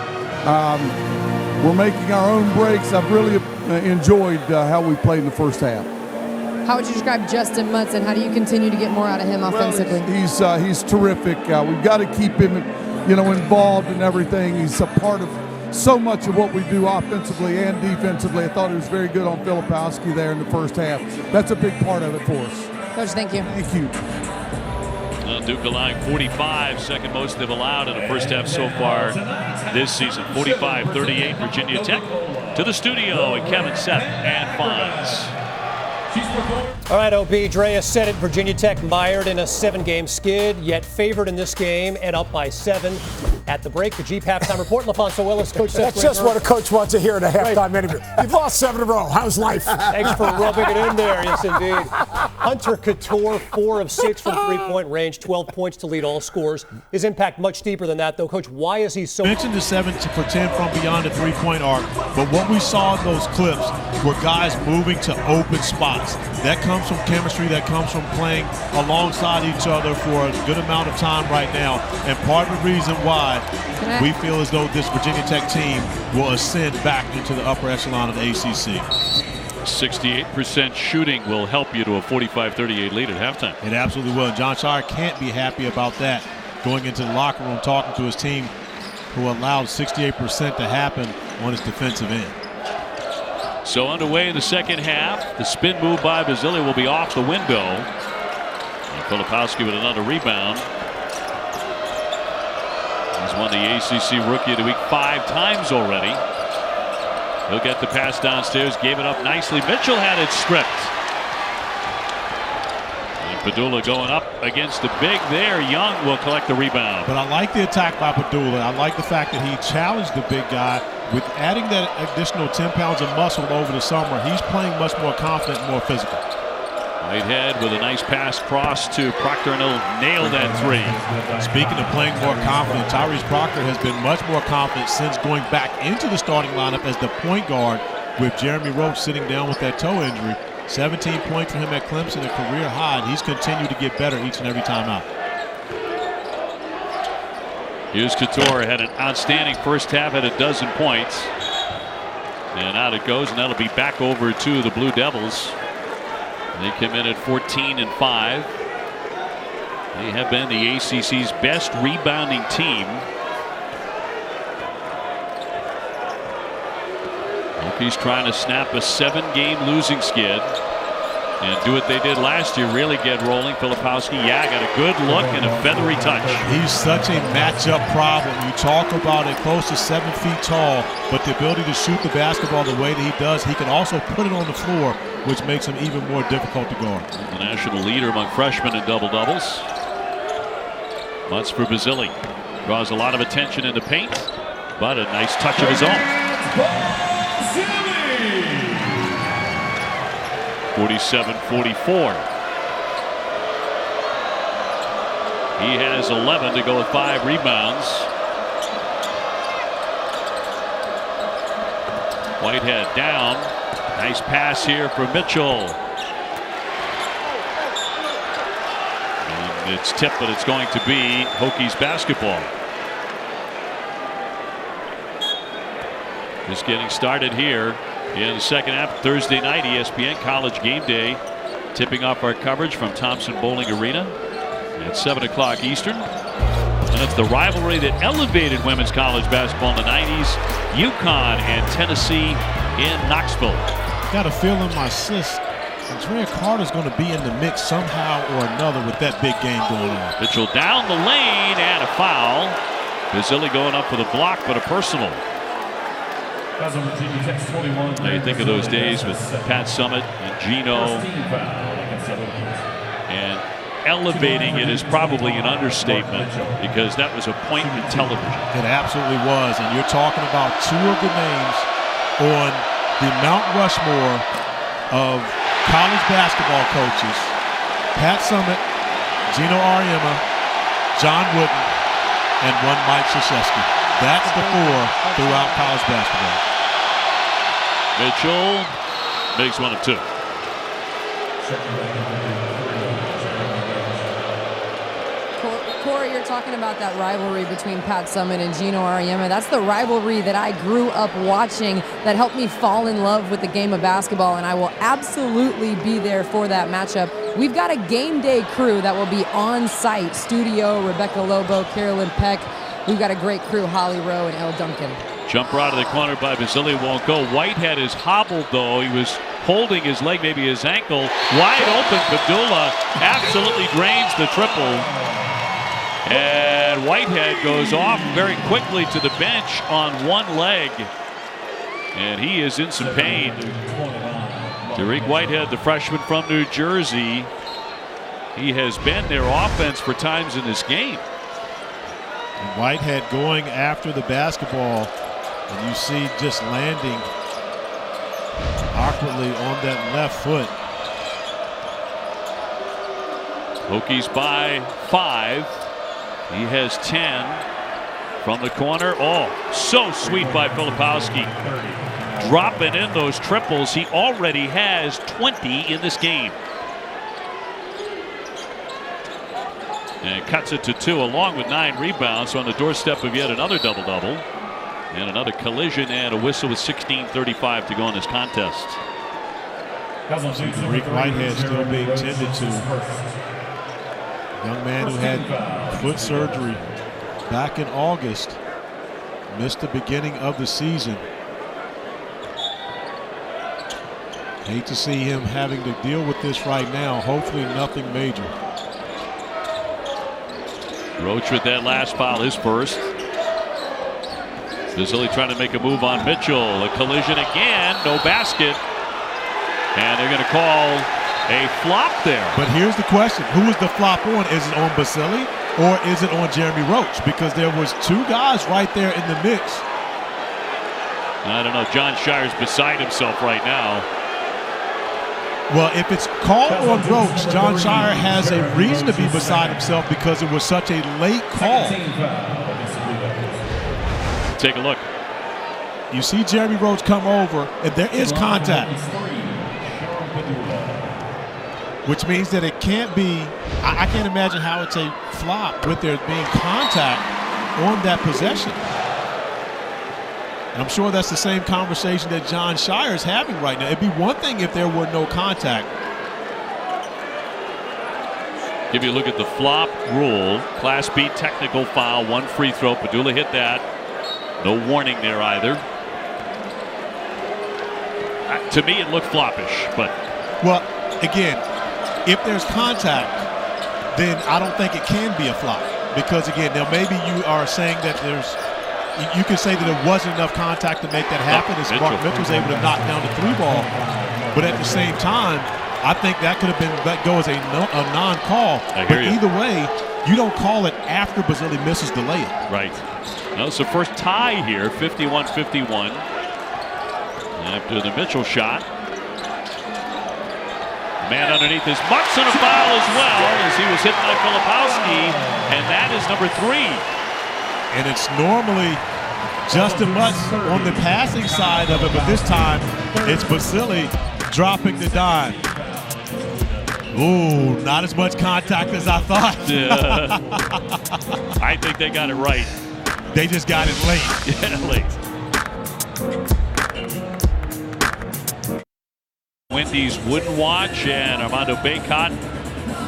E: We're making our own breaks. I've really enjoyed how we played in the first half.
C: How would you describe Justin Mutz, and how do you continue to get more out of him offensively?
E: Well, he's terrific. We've got to keep him, involved in everything. He's a part of so much of what we do offensively and defensively. I thought he was very good on Filipowski there in the first half. That's a big part of it for us.
C: Coach, thank you.
E: Thank you.
A: Duke allowing 45, second most they've allowed in the first half so far this season. 45-38 Virginia Tech. To the studio, and Kevin, Seth, and Fonz.
D: All right, OB, Drea said it. Virginia Tech mired in a 7-game skid, yet favored in this game and up by 7. At the break, the Jeep halftime report. LaFonso Willis, Coach Seth.
F: That's just what a coach wants to hear at a halftime interview. You've lost 7 in a row. How's life?
D: Thanks for rubbing it in there. Yes, indeed. Hunter Couture, 4 of 6 from three-point range, 12 points to lead all scores. His impact much deeper than that, though. Coach, why is he so...
B: Mentioned the 7 for 10 from beyond the three-point arc, but what we saw in those clips were guys moving to open spots. That comes from chemistry. That comes from playing alongside each other for a good amount of time right now. And part of the reason why we feel as though this Virginia Tech team will ascend back into the upper echelon of the ACC.
A: 68% shooting will help you to a 45-38 lead at halftime.
B: It absolutely will. John Shire can't be happy about that. Going into the locker room, talking to his team, who allowed 68% to happen on his defensive end.
A: So underway in the second half. The spin move by Basile will be off the window. And Filipowski with another rebound. He's won the ACC Rookie of the Week 5 times already. He'll get the pass downstairs, gave it up nicely. Mitchell had it stripped. And Padula going up against the big there. Young will collect the rebound.
B: But I like the attack by Padula. I like the fact that he challenged the big guy. With adding that additional 10 pounds of muscle over the summer, he's playing much more confident, more physical.
A: Whitehead with a nice pass cross to Proctor, and he'll nail that 3.
B: Speaking of playing more confident, Tyrese Proctor has been much more confident since going back into the starting lineup as the point guard, with Jeremy Roach sitting down with that toe injury. 17 points for him at Clemson, a career high. He's continued to get better each and every time out.
A: Here's Couture, had an outstanding first half, had a dozen points. And out it goes, and that'll be back over to the Blue Devils. They come in at 14-5. They have been the ACC's best rebounding team. Hokies trying to snap a 7-game losing skid and do what they did last year, really get rolling. Filipowski, got a good look and a feathery touch.
B: He's such a matchup problem. You talk about it close to 7 feet tall, but the ability to shoot the basketball the way that he does, he can also put it on the floor, which makes him even more difficult to guard.
A: The national leader among freshmen in double-doubles. Mutz for Basile. Draws a lot of attention in the paint, but a nice touch of his own. 47-44. He has 11 to go with 5 rebounds. Whitehead down. Nice pass here for Mitchell. And it's tipped, but it's going to be Hokies basketball. Just getting started here in the second half. Thursday night, ESPN College Game Day, tipping off our coverage from Thompson Bowling Arena at 7 o'clock Eastern. And it's the rivalry that elevated women's college basketball in the 90s. UConn and Tennessee in Knoxville.
B: Got a feel in my cyst. Andrea Carter's going to be in the mix somehow or another with that big game going on.
A: Mitchell down the lane and a foul. Basile going up for the block, but a personal. Now you think of those days with Pat Summitt and Gino, and elevating it is probably an understatement because that was a point in television.
B: It absolutely was, and you're talking about 2 of the names on the Mount Rushmore of college basketball coaches: Pat Summitt, Gino Auriemma, John Wooden, and one Mike Krzyzewski. That's the 4 throughout college basketball.
A: Mitchell makes 1 of 2.
C: Corey, you're talking about that rivalry between Pat Summitt and Gino Auriemma. That's the rivalry that I grew up watching, that helped me fall in love with the game of basketball, and I will absolutely be there for that matchup. We've got a game day crew that will be on site. Studio, Rebecca Lobo, Carolyn Peck. We've got a great crew, Holly Rowe and Elle Duncan.
A: Jumper out of the corner by Basile, won't go. Whitehead is hobbled, though. He was holding his leg, maybe his ankle. Wide open, Padula absolutely drains the triple. And Whitehead goes off very quickly to the bench on one leg. And he is in some pain. Derek Whitehead, the freshman from New Jersey, he has been their offense for times in this game.
B: And Whitehead going after the basketball, and you see just landing awkwardly on that left foot.
A: Hokies by 5. He has 10 from the corner. Oh, so sweet by Filipowski. Dropping in those triples. He already has 20 in this game. And cuts it to 2 along with 9 rebounds. So on the doorstep of yet another double-double. And another collision and a whistle with 16:35 to go in this contest.
B: Rick Whitehead still being tended to. Young man who had foot surgery back in August. Missed the beginning of the season. Hate to see him having to deal with this right now. Hopefully nothing major.
A: Roach with that last foul, his first. Basile trying to make a move on Mitchell. A collision again, no basket. And they're going to call a flop there.
B: But here's the question. Who is the flop on? Is it on Basile or is it on Jeremy Roach? Because there was 2 guys right there in the mix.
A: I don't know. John Shire's beside himself right now.
B: Well, if it's called on Roach, John Shire has a reason to be beside himself because it was such a late call.
A: Take a look.
B: You see Jeremy Roach come over, and there is contact. Which means that it can't be, I can't imagine how it's a flop with there being contact on that possession. And I'm sure that's the same conversation that John Shire is having right now. It'd be one thing if there were no contact.
A: Give you a look at the flop rule. Class B technical foul, 1 free throw. Padula hit that. No warning there either. To me, it looked floppish, but.
B: Well, again, if there's contact, then I don't think it can be a flop. Because, again, now maybe you are saying that you can say that there wasn't enough contact to make that happen as Mitchell was able to knock down the 3 ball. But at the same time, I think that could have been let go as a non-call. But either way, you don't call it after Basile misses the layup.
A: Right. Now it's the first tie here, 51-51. After the Mitchell shot. Man underneath is Mutz and a foul as well as he was hit by Filipowski, and that is number 3.
B: And it's normally Justin Mutz on the passing side of it, but this time it's Basile dropping the dime. Ooh, not as much contact as I thought.
A: I think they got it right.
B: They just got it late.
A: Yeah, late. Wendy's Wooden Watch and Armando Baycott,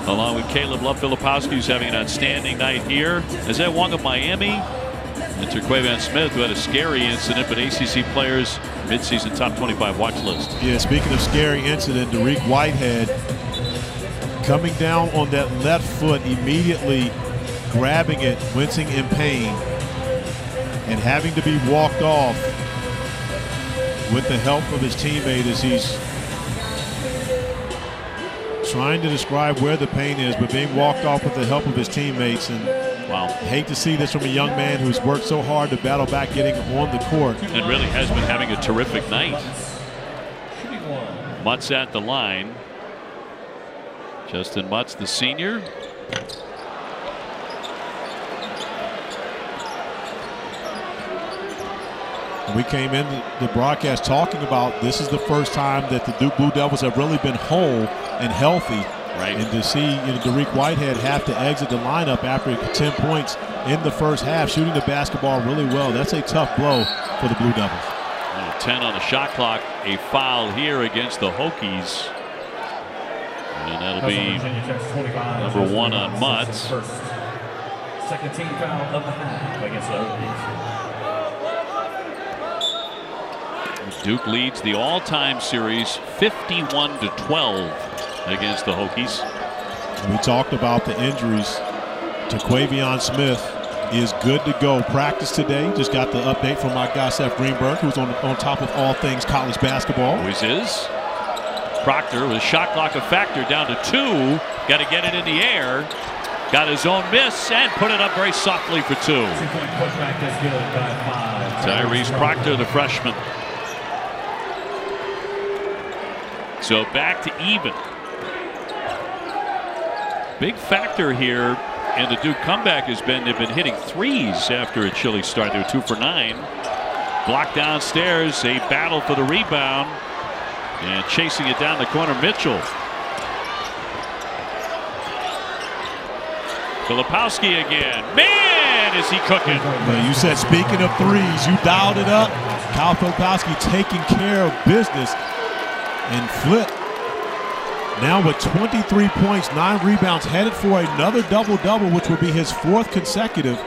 A: along with Caleb Love Filipowski, who's having an outstanding night here. Isaiah Wong of Miami, and Terquavion Smith, who had a scary incident, but ACC players midseason top 25 watch list.
B: Yeah, speaking of scary incident, Dariq Whitehead coming down on that left foot, immediately grabbing it, wincing in pain, and having to be walked off with the help of his teammate as he's trying to describe where the pain is, but being walked off with the help of his teammates. And wow, hate to see this from a young man who's worked so hard to battle back getting on the court.
A: And really has been having a terrific night. Mutz at the line. Justin Mutz, the senior.
B: We came in the broadcast talking about this is the first time that the Duke Blue Devils have really been whole and healthy.
A: Right.
B: And to see Dariq Whitehead have to exit the lineup after 10 points in the first half, shooting the basketball really well, that's a tough blow for the Blue Devils.
A: 10 on the shot clock. A foul here against the Hokies. And that'll be number 1 on Mutz.
G: Second team foul of the half against the Hokies.
A: Duke leads the all-time series 51-12 against the Hokies.
B: We talked about the injuries. Terquavion Smith is good to go. Practice today. Just got the update from my guy Seth Greenberg, who's on top of all things college basketball.
A: Always is. Proctor with a shot clock a factor down to 2. Got to get it in the air. Got his own miss and put it up very softly for 2. Tyrese Proctor, the freshman. So back to even. Big factor here in the Duke comeback has been they've been hitting threes after a chilly start. They were 2 for 9. Blocked downstairs, a battle for the rebound, and chasing it down the corner, Mitchell. Filipowski again. Man, is he cooking.
B: Well, you said speaking of threes, you dialed it up. Kyle Filipowski taking care of business. And Flip now with 23 points, 9 rebounds, headed for another double-double, which will be his 4th consecutive,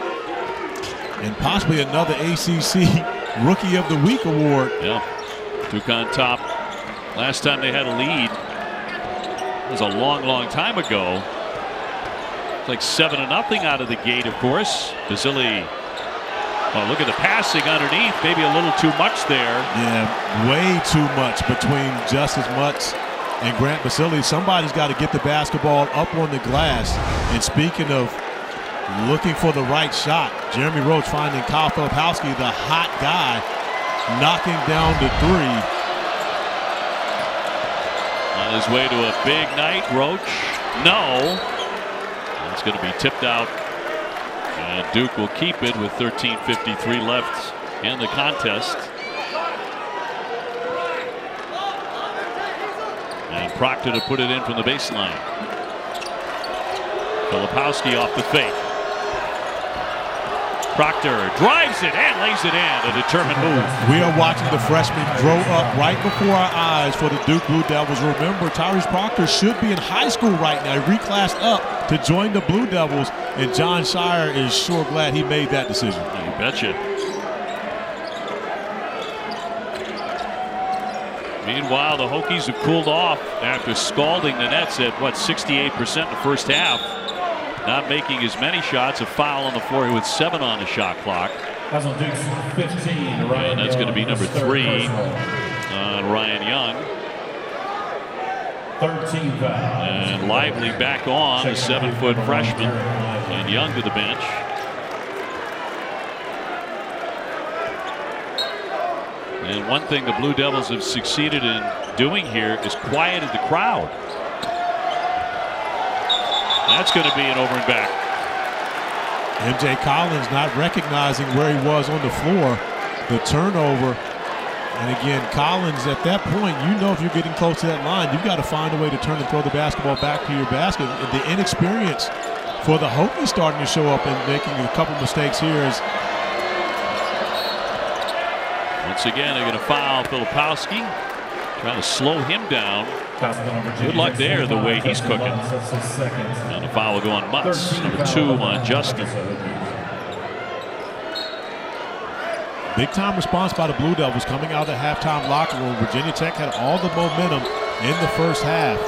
B: and possibly another ACC Rookie of the Week award.
A: Yeah, Duke on top. Last time they had a lead was a long, long time ago. It's like 7-0 out of the gate, of course. Basile. Oh, look at the passing underneath. Maybe a little too much there.
B: Yeah, way too much between Justice Mutz and Grant Basile. Somebody's got to get the basketball up on the glass. And speaking of looking for the right shot, Jeremy Roach finding Kyle Filipowski, the hot guy, knocking down the 3.
A: On his way to a big night, Roach. No. It's going to be tipped out. And Duke will keep it with 13:53 left in the contest. And Proctor to put it in from the baseline. Filipowski off the fake. Proctor drives it and lays it in. A determined move.
B: We are watching the freshman grow up right before our eyes for the Duke Blue Devils. Remember, Tyrese Proctor should be in high school right now. He reclassed up to join the Blue Devils, and John Shire is sure glad he made that decision.
A: You betcha. Meanwhile, the Hokies have cooled off after scalding the Nets at, what, 68% in the first half. Not making as many shots. A foul on the floor with 7 on the shot clock.
G: That's on Duke's 15.
A: And that's going to be number 3 on Ryan Young.
G: 13 foul.
A: And Lively back on, a 7-foot freshman. And Young to the bench. And one thing the Blue Devils have succeeded in doing here is quieted the crowd. That's going to be an over and back.
B: MJ Collins not recognizing where he was on the floor. The turnover. And again, Collins at that point, you know if you're getting close to that line, you've got to find a way to turn and throw the basketball back to your basket. The inexperience for the Hokies starting to show up and making a couple mistakes here is.
A: Once again, they're going to foul Filipowski, trying to slow him down. Good luck there, the way he's cooking. And the foul will go on Mutz, number 2 on Justin.
B: Big time response by the Blue Devils coming out of the halftime locker room. Virginia Tech had all the momentum in the first half.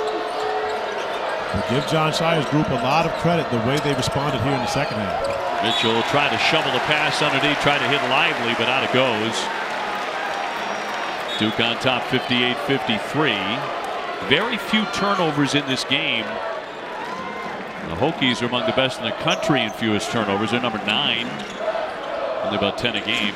B: But give Jon Scheyer's group a lot of credit the way they responded here in the second half.
A: Mitchell tried to shovel the pass underneath, tried to hit Lively, but out it goes. Duke on top 58-53. Very few turnovers in this game. The Hokies are among the best in the country in fewest turnovers. They're number 9. Only about 10 a game.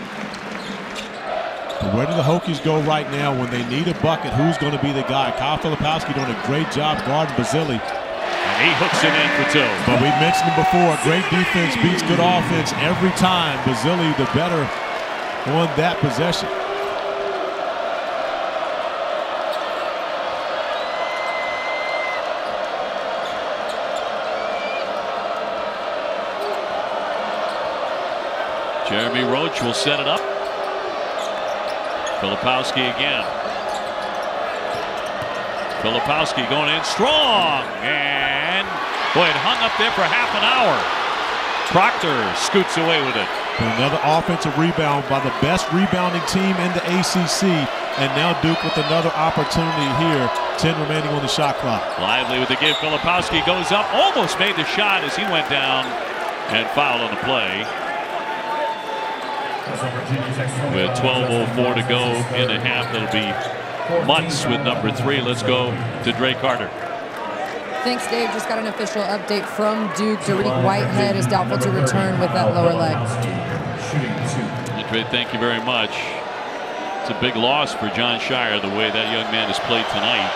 B: But where do the Hokies go right now when they need a bucket? Who's going to be the guy? Kyle Filipowski doing a great job guarding Basile.
A: And he hooks it in for 2.
B: But we mentioned it before, great defense beats good offense every time. Basile the better on that possession.
A: Jeremy Roach will set it up. Filipowski again. Filipowski going in strong. And boy, it hung up there for half an hour. Proctor scoots away with it.
B: Another offensive rebound by the best rebounding team in the ACC. And now Duke with another opportunity here. 10 remaining on the shot clock.
A: Lively with the give. Filipowski goes up. Almost made the shot as he went down and fouled on the play. With 12:04 to go in the half, that'll be Mutz with number 3. Let's go to Dre Carter.
C: Thanks, Dave. Just got an official update from Duke. Dariq Whitehead is doubtful to return with that lower leg.
A: Dre, thank you very much. It's a big loss for Jon Scheyer the way that young man has played tonight.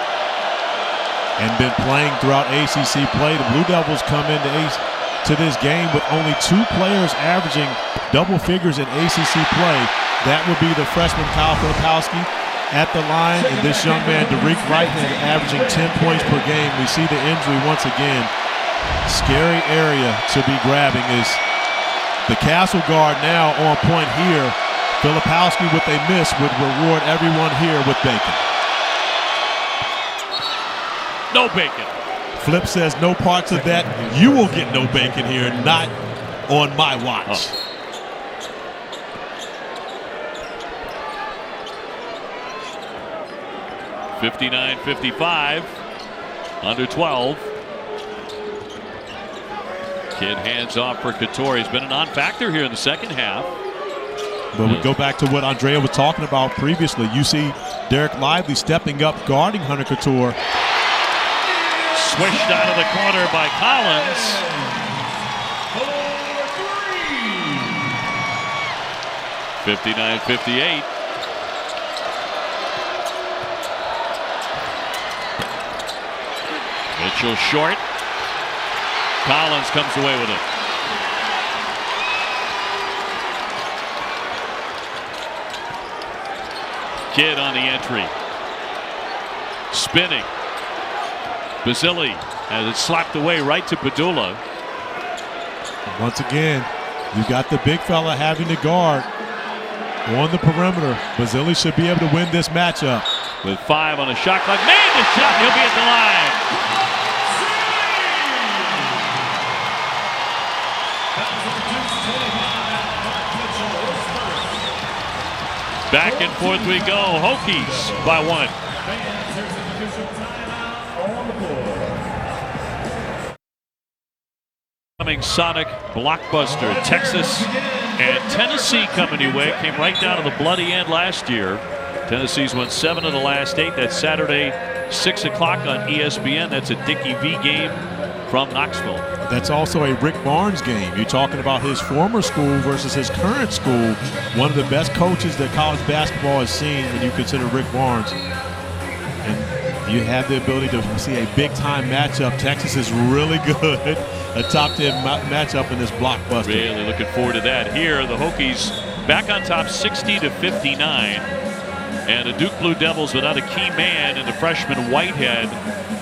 B: And been playing throughout ACC play. The Blue Devils come into this game with only 2 players averaging double figures in ACC play. That would be the freshman Kyle Filipowski at the line, and this young man, Dariq Whitehead, averaging 10 points per game. We see the injury once again. Scary area to be grabbing is the Cassell guard now on point here. Filipowski with a miss would reward everyone here with bacon.
A: No bacon.
B: Flip says no parts of that. You will get no bacon here, not on my watch.
A: 59-55, under 12. Kid hands off for Couture. He's been a non-factor here in the second half.
B: But we go back to what Andrea was talking about previously. You see Derek Lively stepping up, guarding Hunter Couture.
A: Swished out of the corner by Collins. 59-58. Mitchell short. Collins comes away with it. Kidd on the entry. Spinning. Basile has it slapped away right to Padula.
B: Once again, you got the big fella having to guard on the perimeter. Basile should be able to win this matchup.
A: With 5 on the shot clock. Made the shot. He'll be at the line. Back and forth we go. Hokies by 1.
G: Fans, there's an official timeout on the board.
A: Coming Sonic blockbuster. Texas and Tennessee coming your way. Came right down to the bloody end last year. Tennessee's won 7 of the last 8. That's Saturday, 6 o'clock on ESPN. That's a Dickie V game from Knoxville.
B: That's also a Rick Barnes game. You're talking about his former school versus his current school. One of the best coaches that college basketball has seen when you consider Rick Barnes. And you have the ability to see a big-time matchup. Texas is really good. A top 10 matchup in this blockbuster.
A: Really looking forward to that. Here, the Hokies back on top 60-59. And the Duke Blue Devils without a key man, and the freshman Whitehead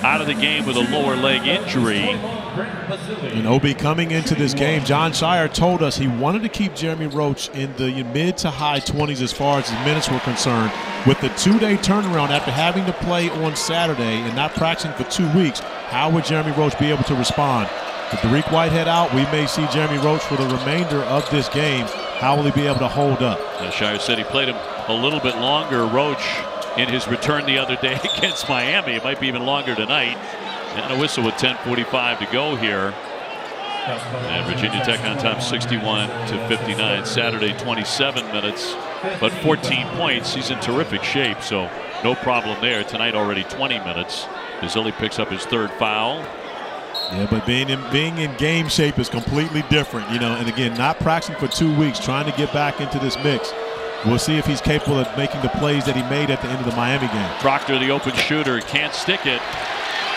A: out of the game with a lower leg injury.
B: And OB coming into this game, John Shire told us he wanted to keep Jeremy Roach in the mid to high 20s as far as his minutes were concerned. With the 2-day turnaround after having to play on Saturday and not practicing for 2 weeks, how would Jeremy Roach be able to respond? With Derek Whitehead out, we may see Jeremy Roach for the remainder of this game. How will he be able to hold up?
A: Shire said he played him a little bit longer, Roach, in his return the other day against Miami. It might be even longer tonight. And a whistle with 10:45 to go here. And Virginia Tech on top 61-59. Saturday 27 minutes, but 14 points. He's in terrific shape, so no problem there. Tonight already 20 minutes. Basile picks up his 3rd foul.
B: Yeah, but being in game shape is completely different, you know. And again, not practicing for 2 weeks, trying to get back into this mix. We'll see if he's capable of making the plays that he made at the end of the Miami game.
A: Proctor, the open shooter, can't stick it.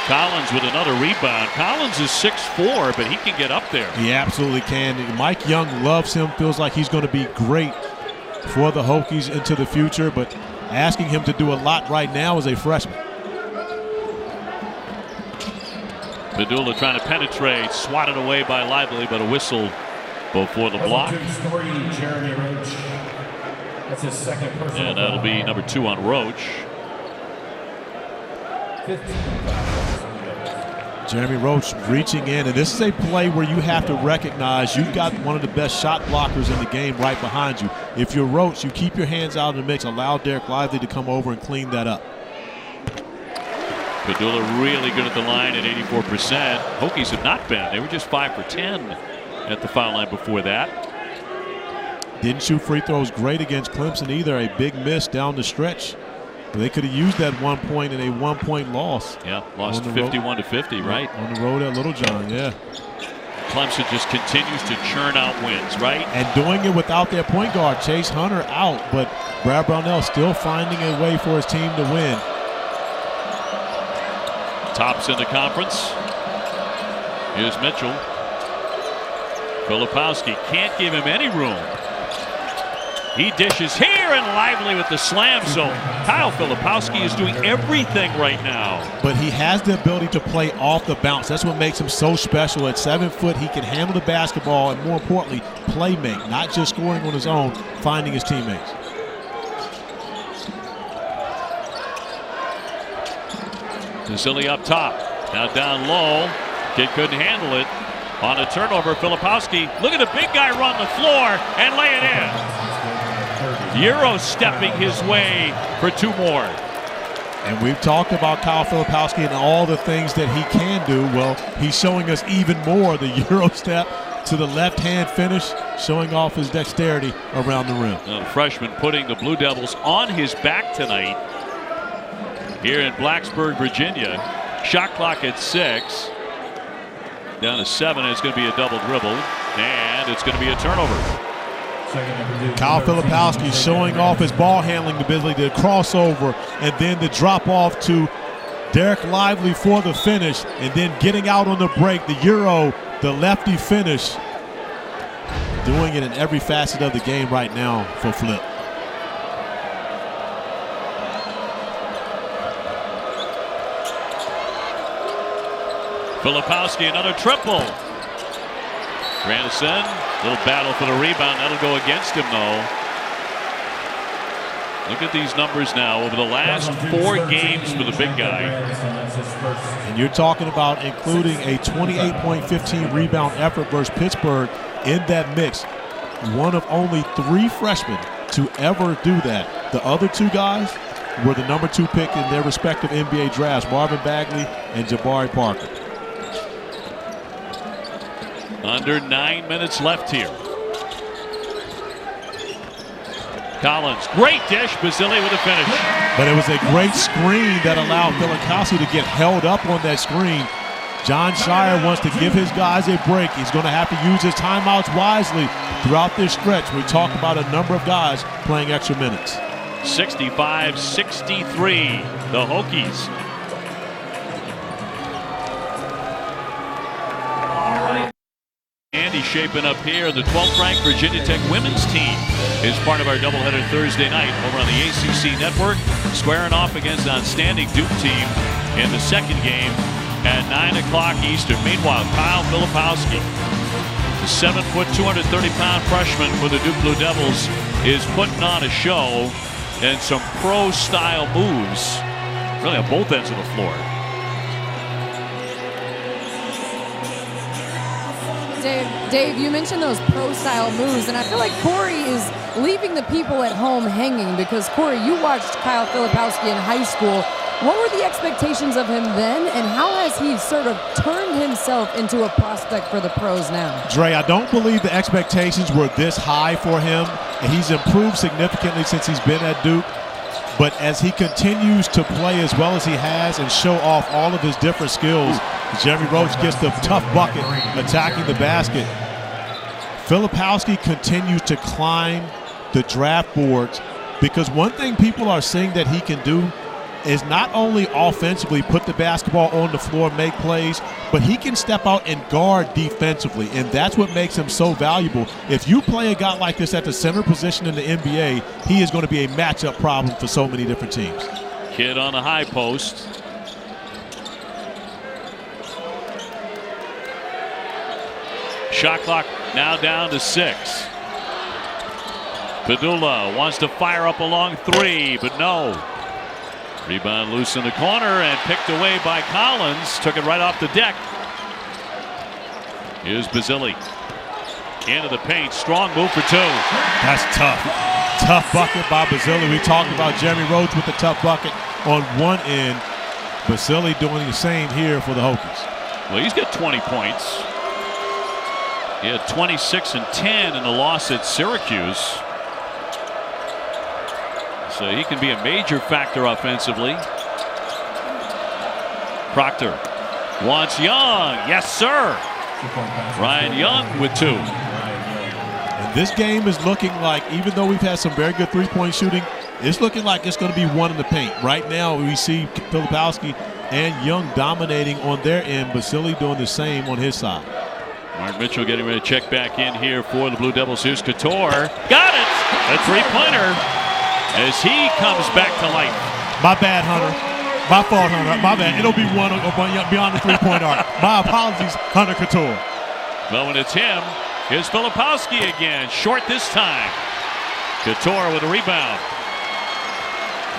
A: Collins with another rebound. Collins is 6'4", but he can get up there.
B: He absolutely can. Mike Young loves him, feels like he's going to be great for the Hokies into the future, but asking him to do a lot right now as a freshman.
A: Padula trying to penetrate, swatted away by Lively, but a whistle before the block.
G: Jeremy Roach. That's his 2nd personal.
A: And that'll be number 2 on Roach.
G: 15.
B: Jeremy Roach reaching in, and this is a play where you have to recognize you've got one of the best shot blockers in the game right behind you. If you're Roach, you keep your hands out of the mix, allow Derek Lively to come over and clean that up.
A: Padula really good at the line at 84%. Hokies have not been. They were just 5 for 10 at the foul line before that.
B: Didn't shoot free throws great against Clemson either. A big miss down the stretch. But they could have used that 1 point in a 1-point loss.
A: Yeah, lost 51-50, right?
B: On the road at Littlejohn, yeah.
A: Clemson just continues to churn out wins, right?
B: And doing it without their point guard, Chase Hunter, out. But Brad Brownell still finding a way for his team to win.
A: Tops in the conference. Here's Mitchell. Filipowski can't give him any room. He dishes here, and Lively with the slam. So Kyle Filipowski is doing everything right now.
B: But he has the ability to play off the bounce. That's what makes him so special. At 7 foot, he can handle the basketball and, more importantly, play make, not just scoring on his own, finding his teammates.
A: Basile up top. Now down low. Kid couldn't handle it. On a turnover, Filipowski. Look at the big guy run the floor and lay it in. Euro stepping his way for 2 more.
B: And we've talked about Kyle Filipowski and all the things that he can do. Well, he's showing us even more. The Euro step to the left-hand finish, showing off his dexterity around the rim.
A: The freshman putting the Blue Devils on his back tonight here in Blacksburg, Virginia. Shot clock at 6. Down to 7. It's going to be a double dribble, and it's going to be a turnover.
B: Kyle Filipowski showing off his ball handling ability, the crossover, and then the drop off to Derek Lively for the finish, and then getting out on the break, the Euro, the lefty finish. Doing it in every facet of the game right now for Flip.
A: Filipowski, another triple. Grandison, little battle for the rebound. That'll go against him, though. Look at these numbers now over the last 4 games for the big guy.
B: And you're talking about including a 28.15 rebound effort versus Pittsburgh in that mix. One of only 3 freshmen to ever do that. The other 2 guys, were the number 2 pick in their respective NBA drafts, Marvin Bagley and Jabari Parker.
A: Under 9 minutes left here. Collins, great dish. Basile with a finish.
B: But it was a great screen that allowed Filikowski to get held up on that screen. Jon Scheyer wants to give his guys a break. He's going to have to use his timeouts wisely throughout this stretch. We talk about a number of guys playing extra minutes.
A: 65-63, the Hokies. Andy shaping up here. The 12th ranked Virginia Tech women's team is part of our doubleheader Thursday night over on the ACC network, squaring off against an outstanding Duke team in the second game at 9 o'clock Eastern. Meanwhile, Kyle Filipowski, the 7-foot, 230-pound freshman for the Duke Blue Devils, is putting on a show and some pro-style moves, really on both ends of the floor.
C: Dave, you mentioned those pro-style moves, and I feel like Corey is leaving the people at home hanging because, Corey, you watched Kyle Filipowski in high school. What were the expectations of him then, and how has he sort of turned himself into a prospect for the pros now?
B: Dre, I don't believe the expectations were this high for him, and he's improved significantly since he's been at Duke. But as he continues to play as well as he has and show off all of his different skills, Jeremy Roach gets the tough bucket attacking the basket. Filipowski continues to climb the draft boards because one thing people are seeing that he can do is not only offensively put the basketball on the floor, make plays, but he can step out and guard defensively, and that's what makes him so valuable. If you play a guy like this at the center position in the NBA, he is going to be a matchup problem for so many different teams.
A: Kid on the high post. Shot clock now down to 6. Padula wants to fire up a long 3, but no. Rebound loose in the corner and picked away by Collins. Took it right off the deck. Here's Basile. Into the paint. Strong move for 2.
B: That's tough. Tough bucket by Basile. We talked about Jeremy Roach with the tough bucket on one end. Basile doing the same here for the Hokies.
A: Well, he's got 20 points. He had 26 and 10 in the loss at Syracuse. So he can be a major factor offensively. Proctor wants Young. Yes, sir. Ryan Young with 2.
B: And this game is looking like, even though we've had some very good three-point shooting, it's looking like it's going to be one in the paint. Right now, we see Filipowski and Young dominating on their end. Basile doing the same on his side.
A: Mark Mitchell getting ready to check back in here for the Blue Devils. Here's Couture. Got it! A three-pointer. As he comes back to life.
B: My bad, Hunter. My fault, Hunter. My bad. It'll be one beyond the three-point arc. My apologies, Hunter Couture.
A: Well, when it's him, here's Filipowski again. Short this time. Couture with a rebound.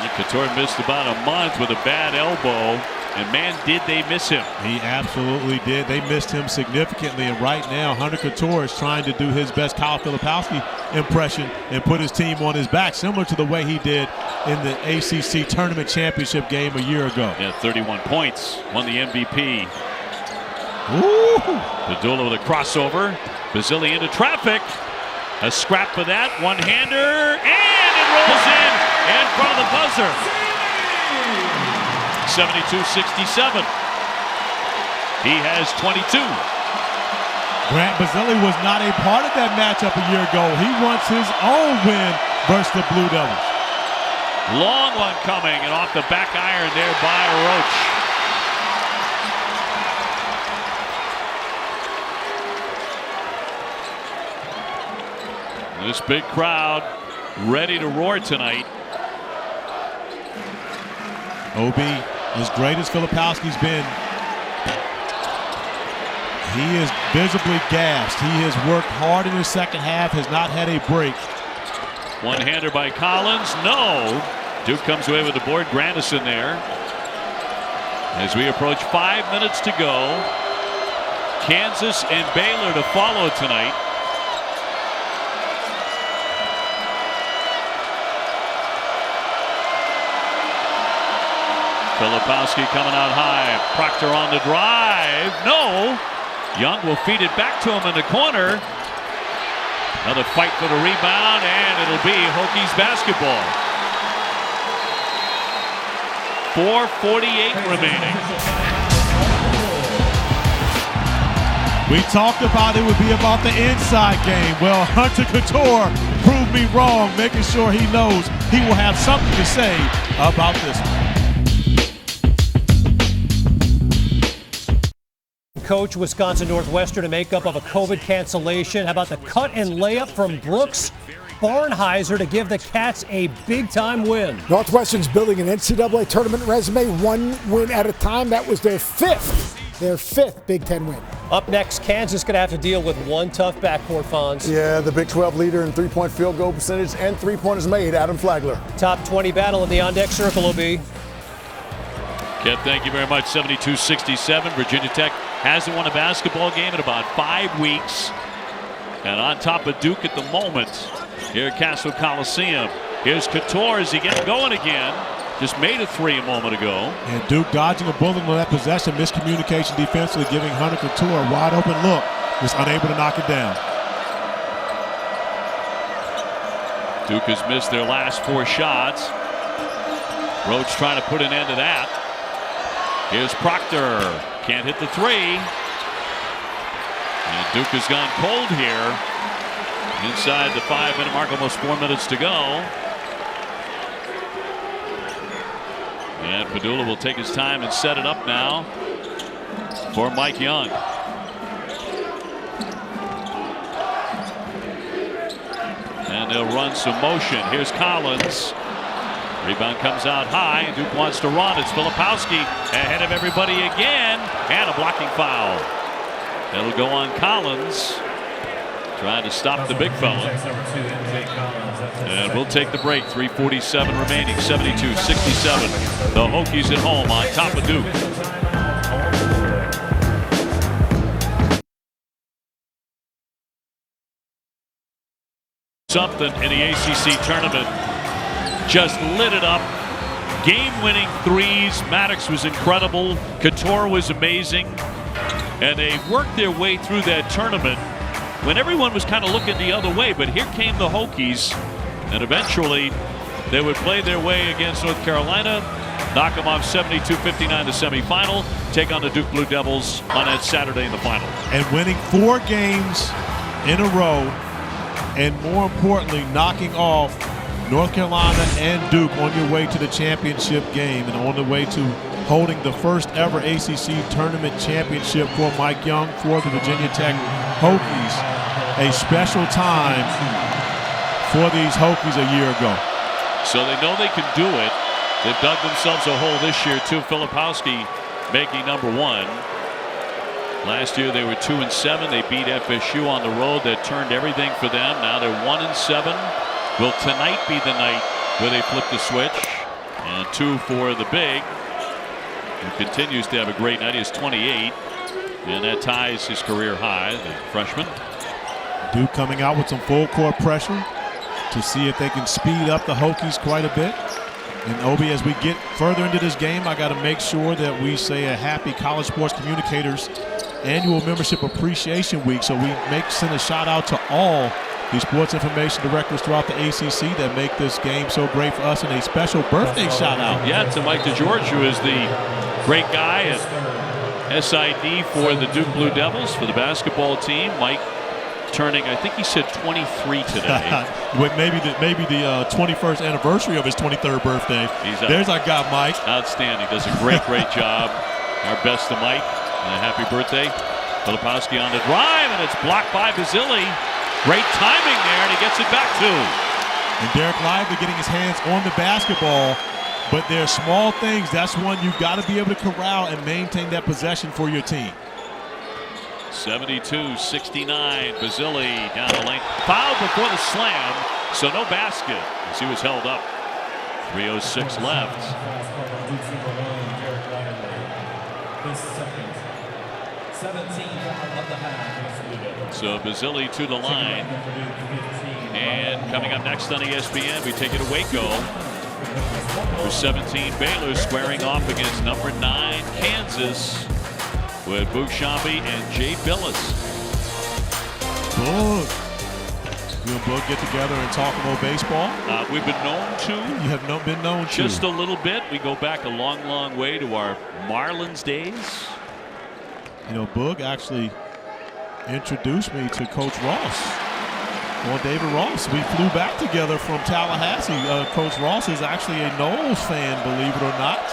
A: And Couture missed about a month with a bad elbow. And man, did they miss him.
B: He absolutely did. They missed him significantly. And right now, Hunter Couture is trying to do his best Kyle Filipowski impression and put his team on his back, similar to the way he did in the ACC tournament championship game a year ago.
A: Yeah, 31 points. Won the MVP.
B: Ooh.
A: Padula with a crossover. Basile into traffic. A scrap for that. One-hander. And it rolls in front of the buzzer. 72-67. He has 22.
B: Grant Basile was not a part of that matchup a year ago. He wants his own win versus the Blue Devils.
A: Long one coming, and off the back iron there by Roach. This big crowd ready to roar tonight.
B: OB, as great as Filipowski's been, he is visibly gassed. He has worked hard in his second half, has not had a break.
A: One-hander by Collins. No. Duke comes away with the board. Grandison there. As we approach 5 minutes to go. Kansas and Baylor to follow tonight. Filipowski coming out high. Proctor on the drive. No. Young will feed it back to him in the corner. Another fight for the rebound, and it'll be Hokies basketball. 4:48 remaining.
B: We talked about it would be about the inside game. Well, Hunter Couture proved me wrong, making sure he knows he will have something to say about this one.
D: Coach, Wisconsin Northwestern to make up of a COVID cancellation. How about the cut and layup from Brooks Barnheiser to give the Cats a big-time win?
F: Northwestern's building an NCAA tournament resume, one win at a time. That was their fifth Big Ten win.
D: Up next, Kansas going to have to deal with one tough backcourt, Fonz.
H: Yeah, the Big 12 leader in three-point field goal percentage and three-pointers made, Adam Flagler.
D: Top 20 battle in the on-deck circle, OB.
A: Kev, thank you very much. 72-67. Virginia Tech hasn't won a basketball game in about 5 weeks. And on top of Duke at the moment here at Cassell Coliseum. Here's Couture as he gets going again. Just made a three a moment ago.
B: And Duke dodging a bullet on that possession. Miscommunication defensively, giving Hunter Couture a wide open look. Was unable to knock it down.
A: Duke has missed their last 4 shots. Roach trying to put an end to that. Here's Proctor. Can't hit the three. And Duke has gone cold here. Inside the 5-minute mark, almost 4 minutes to go. And Padula will take his time and set it up now for Mike Young. And they'll run some motion. Here's Collins. Rebound comes out high. Duke wants to run. It's Filipowski ahead of everybody again. And a blocking foul. It'll go on Collins. Trying to stop the big fella. And we'll take the break. 3:47 remaining. 72-67. The Hokies at home on top of Duke. Something in the ACC tournament. Just lit it up. Game-winning threes. Maddox was incredible. Couture was amazing. And they worked their way through that tournament when everyone was kind of looking the other way. But here came the Hokies. And eventually they would play their way against North Carolina. Knock them off 72-59 the semifinal. Take on the Duke Blue Devils on that Saturday in the final.
B: And winning 4 games in a row. And more importantly, knocking off North Carolina and Duke on your way to the championship game and on the way to holding the first ever ACC tournament championship for Mike Young for the Virginia Tech Hokies. A special time for these Hokies a year ago.
A: So they know they can do it. They've dug themselves a hole this year too. Filipowski making number 1. Last year they were 2-7. They beat FSU on the road. That turned everything for them. Now they're 1-7. Will tonight be the night where they flip the switch? And 2 for the big, who continues to have a great night. He has 28, and that ties his career high, the freshman.
B: Duke coming out with some full court pressure to see if they can speed up the Hokies quite a bit. And Obi, as we get further into this game, I got to make sure that we say a happy College Sports Communicators Annual Membership Appreciation Week. So we send a shout out to all the sports information directors throughout the ACC that make this game so great for us, and a special birthday shout out.
A: Yeah, to Mike DeGeorge, who is the great guy at SID for the Duke Blue Devils for the basketball team. Mike turning, I think he said 23 today.
B: With maybe the 21st anniversary of his 23rd birthday. There's our guy, Mike.
A: Outstanding. Does a great job. Our best to Mike. And a happy birthday. Filipowski on the drive, and it's blocked by Basile. Great timing there, and he gets it back too.
B: And Derek Lively getting his hands on the basketball, but they're small things. That's one you've got to be able to corral and maintain that possession for your team.
A: 72-69, Basile down the lane. Fouled before the slam, so no basket as he was held up. 3:06 left. So Basile to the line. And coming up next on ESPN, we take it to Waco For 17, Baylor squaring off against number 9, Kansas, with Bugshambi and Jay Billis.
B: Boog. You and Boog get together and talk about baseball?
A: We've been known to.
B: You have been known to.
A: Just a little bit. We go back a long, long way to our Marlins days.
B: You know, Boog actually introduced me to Coach Ross. Well, David Ross. We flew back together from Tallahassee. Coach Ross is actually a Knowles fan, believe it or not.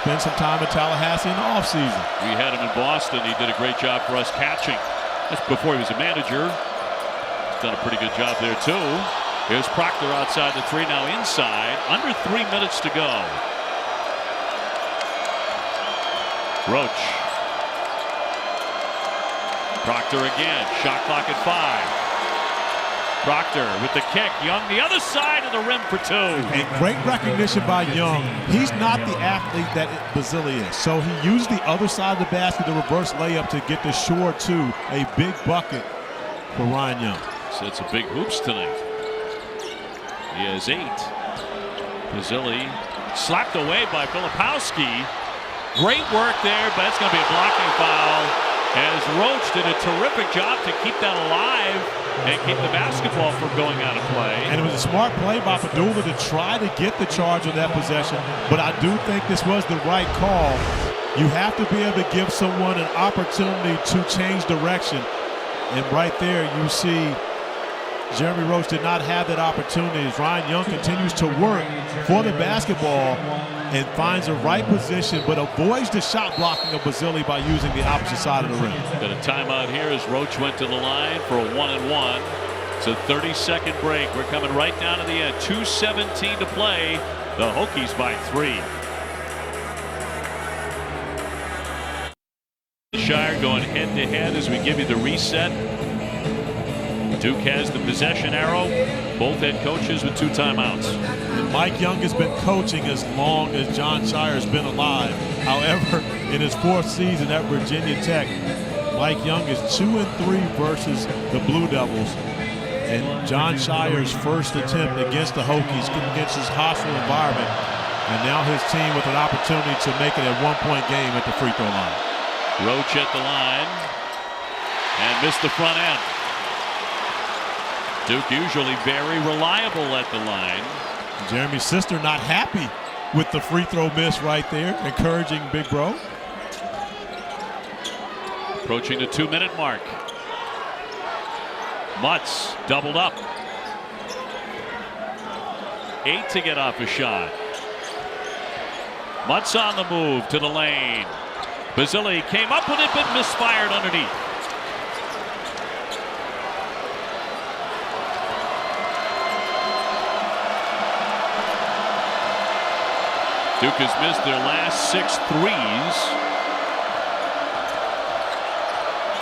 B: Spent some time in Tallahassee in the offseason.
A: We had him in Boston. He did a great job for us catching. That's before he was a manager. He's done a pretty good job there, too. Here's Proctor outside the 3, now inside. Under 3 minutes to go. Roach. Proctor again. Shot clock at 5. Proctor with the kick. Young the other side of the rim for 2.
B: And great recognition by Young. He's not the athlete that Basile is. So he used the other side of the basket, the reverse layup, to get the short 2. A big bucket for Ryan Young.
A: Sets a big hoops tonight. He has 8. Basile slapped away by Filipowski. Great work there, but it's going to be a blocking foul. As Roach did a terrific job to keep that alive and keep the basketball from going out of play.
B: And it was a smart play by Padula to try to get the charge on that possession. But I do think this was the right call. You have to be able to give someone an opportunity to change direction. And right there you see Jeremy Roach did not have that opportunity as Ryan Young continues to work for the basketball and finds the right position, but avoids the shot blocking of Basile by using the opposite side of the rim.
A: Got a timeout here as Roach went to the line for a 1-and-1. It's a 30-second break. We're coming right down to the end. 2:17 to play. The Hokies by 3. Shire going head-to-head as we give you the reset. Duke has the possession arrow. Both head coaches with 2 timeouts.
B: And Mike Young has been coaching as long as John Shire has been alive. However, in his 4th season at Virginia Tech, Mike Young is 2-3 versus the Blue Devils. And John Shire's first attempt against the Hokies, against his hostile environment. And now his team with an opportunity to make it a 1-point game at the free throw line.
A: Roach at the line and missed the front end. Duke usually very reliable at the line.
B: Jeremy's sister not happy with the free throw miss right there, encouraging Big Bro.
A: Approaching the 2-minute mark. Mutz doubled up. 8 to get off a shot. Mutz on the move to the lane. Basile came up with it but misfired underneath. Duke has missed their last 6 threes.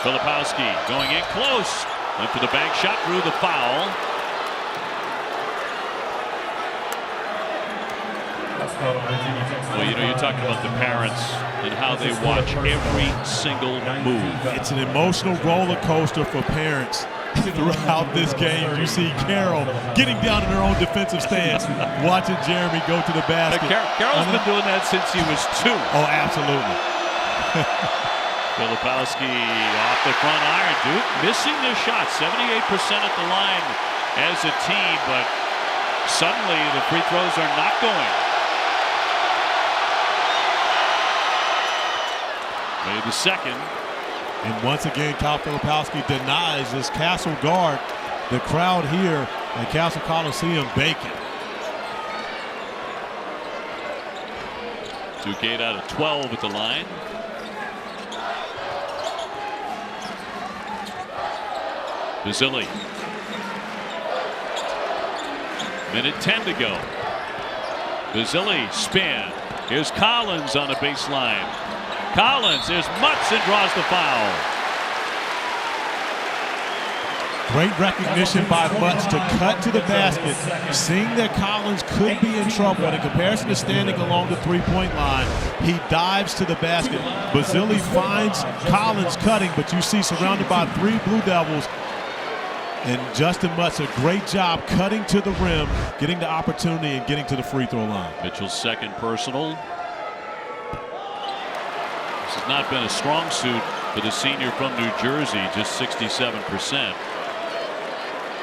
A: Filipowski going in close. Went for the bank shot, drew the foul. Well, you know, you're talking about the parents and how they watch every single move.
B: It's an emotional roller coaster for parents. Throughout this game, you see Carroll getting down in her own defensive stance, watching Jeremy go to the basket.
A: Carroll's been doing that since he was 2.
B: Oh, absolutely.
A: Filipowski off the front iron. Duke missing their shot, 78% at the line as a team, but suddenly the free throws are not going. Made the second.
B: And once again, Kyle Filipowski denies this Cassell guard. The crowd here at Cassell Coliseum baking.
A: Duke 8 out of 12 at the line. Basile. Minute 10 to go. Basile spin. Here's Collins on the baseline. Collins, there's Mutz and draws the foul.
B: Great recognition by Mutz to cut to the basket, seeing that Collins could be in trouble. And in comparison to standing along the three-point line, he dives to the basket. Basile finds Collins cutting, but you see surrounded by 3 Blue Devils. And Justin Mutt's a great job cutting to the rim, getting the opportunity, and getting to the free throw line.
A: Mitchell's second personal. This has not been a strong suit for the senior from New Jersey, just 67%.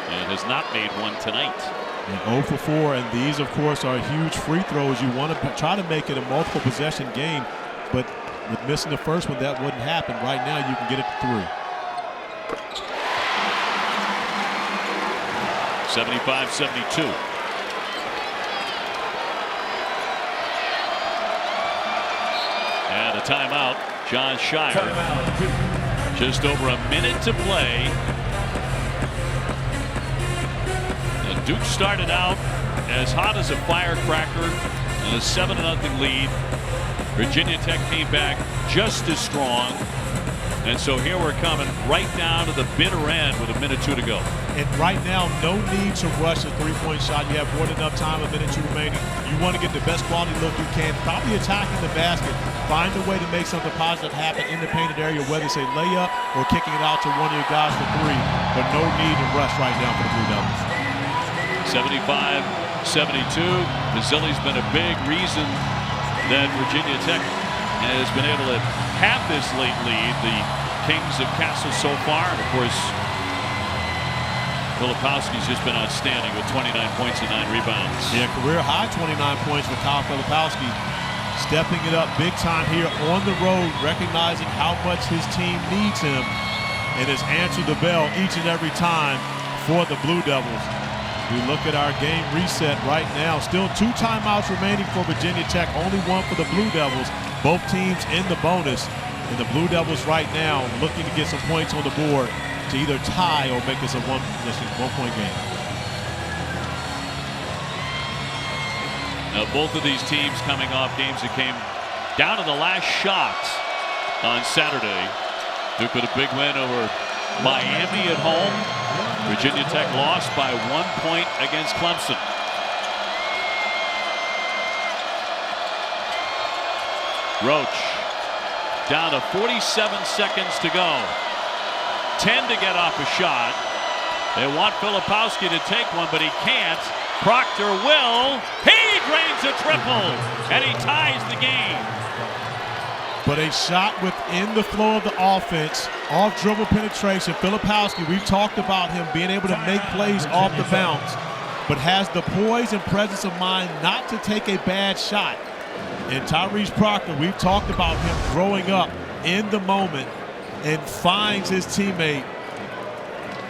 A: And has not made one tonight.
B: And 0 for 4, and these, of course, are huge free throws. You want to try to make it a multiple possession game, but with missing the first one, that wouldn't happen. Right now, you can get it to 3.
A: 75-72. And a timeout. John Shire. Just over a minute to play. And Duke started out as hot as a firecracker in a 7-0 lead. Virginia Tech came back just as strong. And so here we're coming right down to the bitter end with 1:02 to go.
B: And right now, no need to rush a three-point shot. You have more than enough time, 1:02 remaining. You want to get the best quality look you can. Probably attacking the basket. Find a way to make something positive happen in the painted area, whether it's a layup or kicking it out to one of your guys for 3. But no need to rush right now for the Blue Devils.
A: 75-72. Mazzilli's been a big reason that Virginia Tech has been able to have this late lead. The Kings of Cassell so far, and of course Filipowski's just been outstanding with 29 points and 9 rebounds.
B: Yeah, career high 29 points for Kyle Filipowski, stepping it up big time here on the road, recognizing how much his team needs him, and has answered the bell each and every time for the Blue Devils. We look at our game reset right now. Still 2 timeouts remaining for Virginia Tech, only 1 for the Blue Devils. Both teams in the bonus, and the Blue Devils right now looking to get some points on the board to either tie or make this a one-point game.
A: Now both of these teams coming off games that came down to the last shot on Saturday. Duke with a big win over Miami at home. Virginia Tech lost by 1 point against Clemson. Roach down to 47 seconds to go. 10 to get off a shot. They want Filipowski to take one, but he can't. Proctor will. He drains a triple, and he ties the game.
B: But a shot within the flow of the offense, off dribble penetration. Filipowski, we've talked about him being able to make plays off the bounce, but has the poise and presence of mind not to take a bad shot. And Tyrese Proctor, we've talked about him growing up in the moment and finds his teammate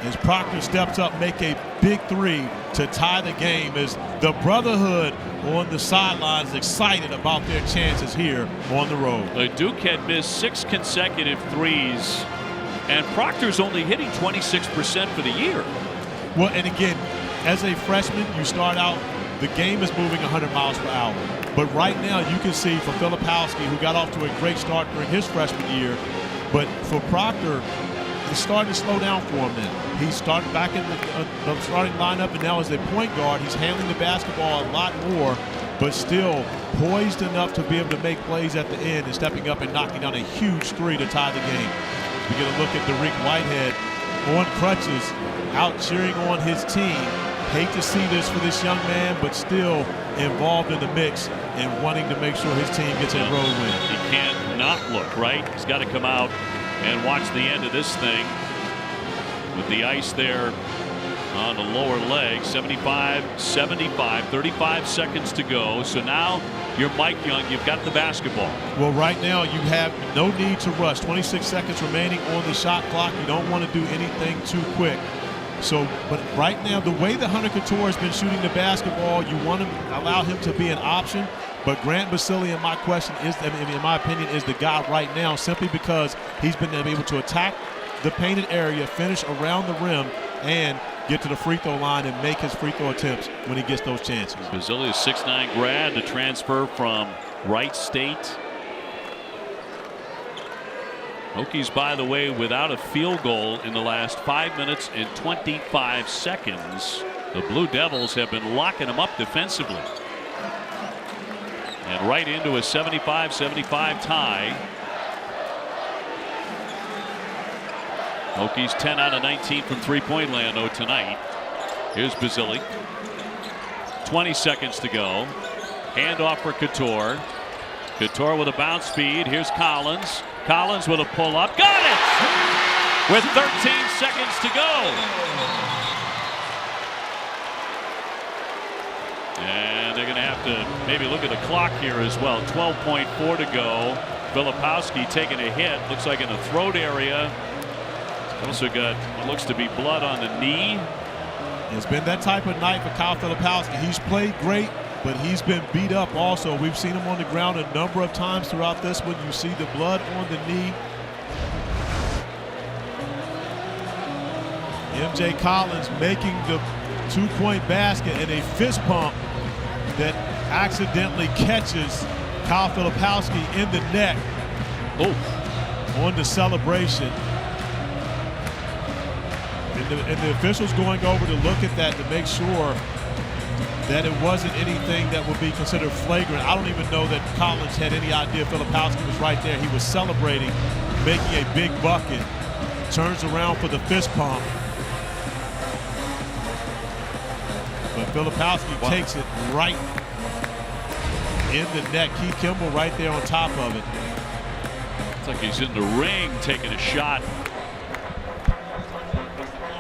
B: as Proctor steps up, make a big 3 to tie the game, as the brotherhood on the sidelines excited about their chances here on the road.
A: Duke had missed 6 consecutive threes, and Proctor's only hitting 26% for the year.
B: Well, and again, as a freshman, you start out, the game is moving 100 miles per hour. But right now, you can see for Filipowski, who got off to a great start during his freshman year, but for Proctor, it's starting to slow down for him now. He's started back in the starting lineup, and now as a point guard, he's handling the basketball a lot more, but still poised enough to be able to make plays at the end and stepping up and knocking down a huge 3 to tie the game. We get a look at Derek Whitehead on crutches, out cheering on his team. Hate to see this for this young man, but still involved in the mix and wanting to make sure his team gets a road win.
A: He can't not look, right? He's got to come out and watch the end of this thing with the ice there on the lower leg. 75-75, 35 seconds to go. So now you're Mike Young. You've got the basketball.
B: Well, right now you have no need to rush. 26 seconds remaining on the shot clock. You don't want to do anything too quick. So, but right now, the way that Hunter Couture has been shooting the basketball, you want to allow him to be an option. But Grant Basile, in my opinion, is the guy right now, simply because he's been able to attack the painted area, finish around the rim, and get to the free throw line and make his free throw attempts when he gets those chances.
A: Basile is 6'9" grad to transfer from Wright State. Hokies, by the way, without a field goal in the last 5 minutes and 25 seconds. The Blue Devils have been locking them up defensively. And right into a 75-75 tie. Hokies 10 out of 19 from three-point land tonight. Here's Basili. 20 seconds to go. Handoff for Couture. Couture with a bounce feed. Here's Collins. Collins with a pull-up. Got it! With 13 seconds to go. And they're going to have to maybe look at the clock here as well. 12.4 to go. Filipowski taking a hit. Looks like in the throat area. Also got what looks to be blood on the knee.
B: It's been that type of night for Kyle Filipowski. He's played great, but he's been beat up also. We've seen him on the ground a number of times throughout this one. You see the blood on the knee. MJ Collins making the two-point basket and a fist pump that accidentally catches Kyle Filipowski in the neck. On the celebration. And the officials going over to look at that to make sure that it wasn't anything that would be considered flagrant. I don't even know that Collins had any idea Filipowski was right there. He was celebrating, making a big bucket, turns around for the fist pump. But Filipowski takes it right in the neck. Keith Kimball right there on top of it.
A: It's like he's in the ring taking a shot.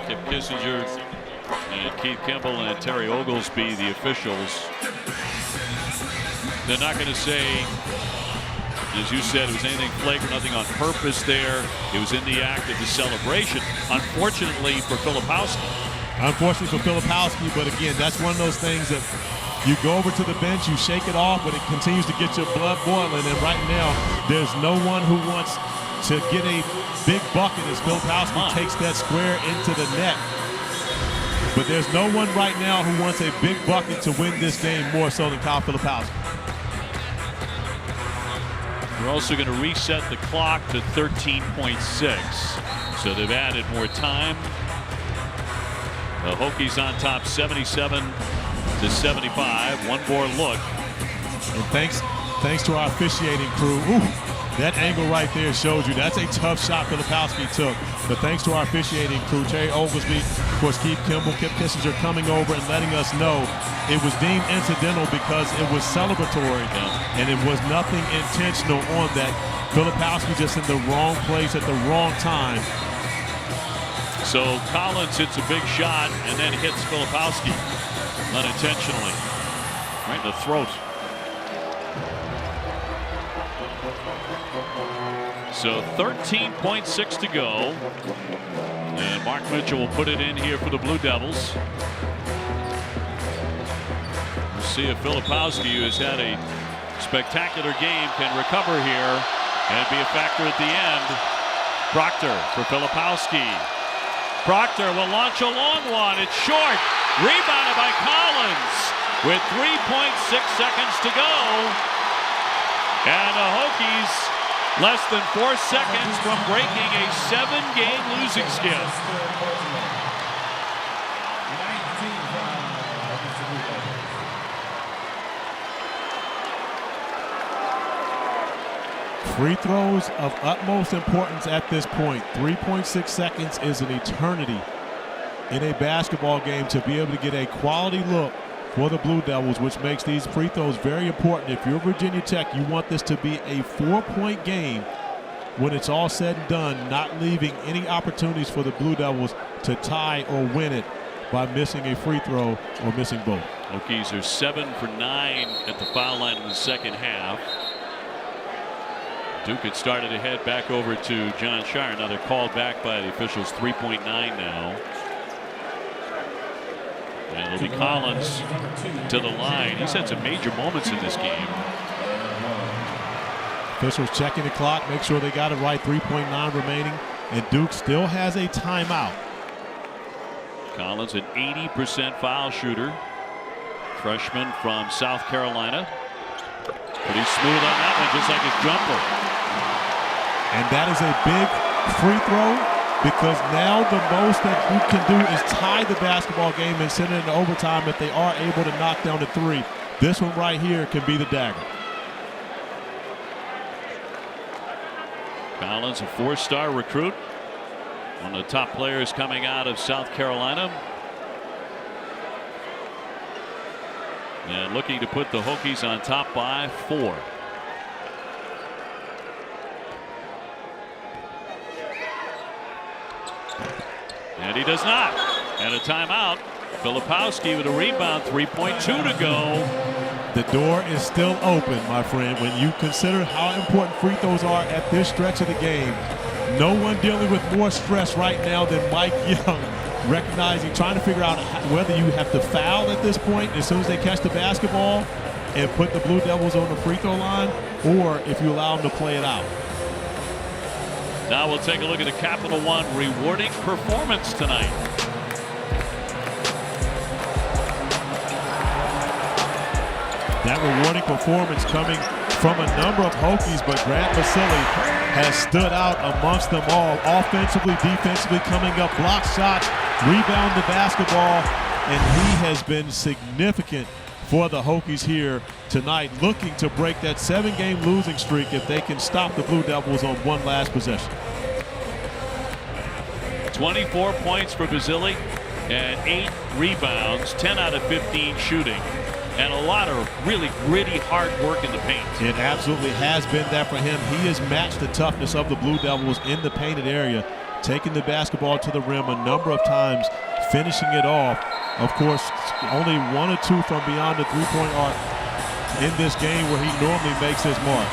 A: Kip Kissinger and Keith Kimball and Terry Oglesby, the officials. They're not going to say, as you said, it was anything flagrant, nothing on purpose there. It was in the act of the celebration. Unfortunately for Filipowski.
B: Unfortunately for Filipowski, but again, that's one of those things that you go over to the bench, you shake it off, but it continues to get your blood boiling. And right now, there's no one who wants to get a big bucket as Filipowski takes that square into the net. But there's no one right now who wants a big bucket to win this game more so than Kyle Filipowski.
A: We're also going to reset the clock to 13.6. So they've added more time. The Hokies on top 77-75. One more look.
B: And thanks to our officiating crew. Ooh, that angle right there shows you that's a tough shot Filipowski took. But thanks to our officiating crew, Terry Oglesby, of course, Keith Kimball, Kip Kissinger coming over and letting us know it was deemed incidental because it was celebratory and it was nothing intentional on that. Filipowski just in the wrong place at the wrong time.
A: So Collins hits a big shot and then hits Filipowski unintentionally. Right in the throat. So 13.6 to go. And Mark Mitchell will put it in here for the Blue Devils. We'll see if Filipowski, who has had a spectacular game, can recover here and be a factor at the end. Proctor for Filipowski. Proctor will launch a long one. It's short. Rebounded by Collins with 3.6 seconds to go. And the Hokies less than 4 seconds from breaking a 7-game losing skid.
B: Free throws of utmost importance at this point. 3.6 seconds is an eternity in a basketball game to be able to get a quality look for the Blue Devils, which makes these free throws very important. If you're Virginia Tech, you want this to be a 4-point game when it's all said and done, not leaving any opportunities for the Blue Devils to tie or win it by missing a free throw or missing both.
A: Hokies are 7 for 9 at the foul line in the second half. Duke had started ahead back over to John Shire. Now they're called back by the officials. 3.9 now. And it'll be Collins to the line. He's had some major moments in this game.
B: Officials checking the clock, make sure they got it right. 3.9 remaining, and Duke still has a timeout.
A: Collins, an 80% foul shooter. Freshman from South Carolina. Pretty smooth on that one, just like his jumper.
B: And that is a big free throw, because now the most that Duke can do is tie the basketball game and send it into overtime if they are able to knock down the three. This one right here can be the dagger.
A: Collins, a 4-star recruit. One of the top players coming out of South Carolina. And looking to put the Hokies on top by 4. And he does not. And a timeout. Filipowski with a rebound. 3.2 to go.
B: The door is still open, my friend, when you consider how important free throws are at this stretch of the game. No one dealing with more stress right now than Mike Young, recognizing, trying to figure out whether you have to foul at this point as soon as they catch the basketball and put the Blue Devils on the free throw line, or if you allow them to play it out.
A: Now we'll take a look at the Capital One rewarding performance tonight.
B: That rewarding performance coming from a number of Hokies, but Grant Basili has stood out amongst them all, offensively, defensively, coming up, block shots, rebound the basketball, and he has been significant for the Hokies here tonight, looking to break that 7-game losing streak if they can stop the Blue Devils on one last possession.
A: 24 points for Basili and 8 rebounds, 10 out of 15 shooting. And a lot of really gritty, hard work in the paint.
B: It absolutely has been that for him. He has matched the toughness of the Blue Devils in the painted area, taking the basketball to the rim a number of times, finishing it off. Of course, only 1 or 2 from beyond the three-point arc in this game where he normally makes his mark.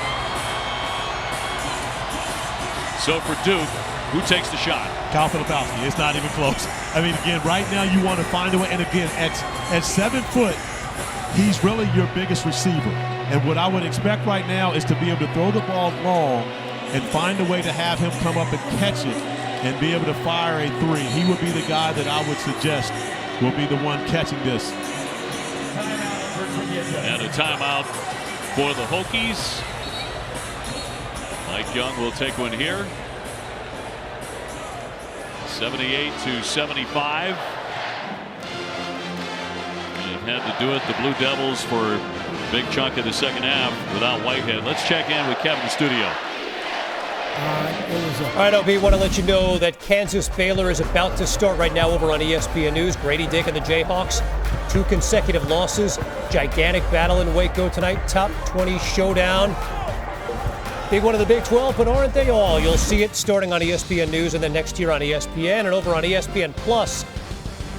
A: So for Duke, who takes the shot?
B: Kyle Filipowski. It's not even close. I mean, again, right now you want to find a way. And again, at 7 foot, he's really your biggest receiver. And what I would expect right now is to be able to throw the ball long and find a way to have him come up and catch it and be able to fire a 3. He would be the guy that I would suggest will be the one catching this.
A: And a timeout for the Hokies. Mike Young will take one here. 78-75. Had to do it, the Blue Devils, for a big chunk of the second half without Whitehead. Let's check in with Kevin in the studio.
D: All right, OB, want to let you know that Kansas-Baylor is about to start right now over on ESPN News. Grady Dick and the Jayhawks, 2 consecutive losses. Gigantic battle in Waco tonight. Top 20 showdown. Big one of the Big 12, but aren't they all? You'll see it starting on ESPN News and then next year on ESPN and over on ESPN Plus.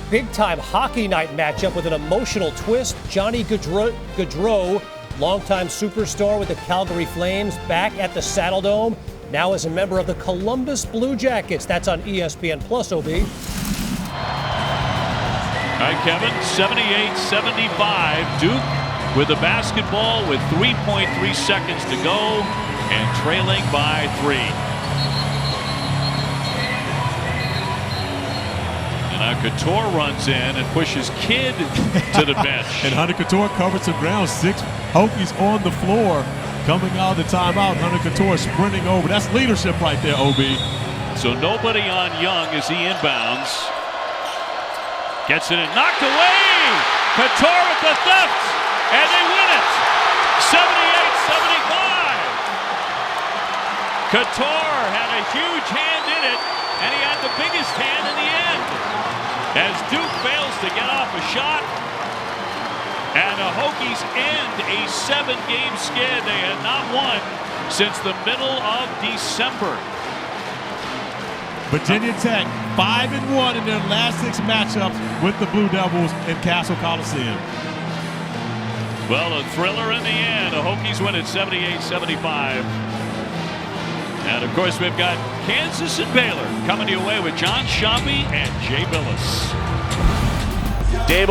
D: Big-time hockey night matchup with an emotional twist. Johnny Gaudreau, longtime superstar with the Calgary Flames, back at the Saddle Dome, now as a member of the Columbus Blue Jackets. That's on ESPN Plus, OB.
A: All right, Kevin, 78-75. Duke with the basketball with 3.3 seconds to go and trailing by 3. Now Couture runs in and pushes Kidd to the bench.
B: And Hunter Couture covered some ground. 6 Hokies on the floor coming out of the timeout. Hunter Couture sprinting over. That's leadership right there, OB.
A: So nobody on Young as he inbounds. Gets it and knocked away. Couture with the theft. And they win it. 78-75. Couture had a huge hand in it, and he had the biggest hand in the end. As Duke fails to get off a shot, and the Hokies end a 7-game skid they had not won since the middle of December.
B: Virginia Tech 5-1 in their last 6 matchups with the Blue Devils in Cassell Coliseum.
A: Well, a thriller in the end. The Hokies win at 78-75. And of course, we've got Kansas and Baylor coming your way with John Shambi and Jay Billis.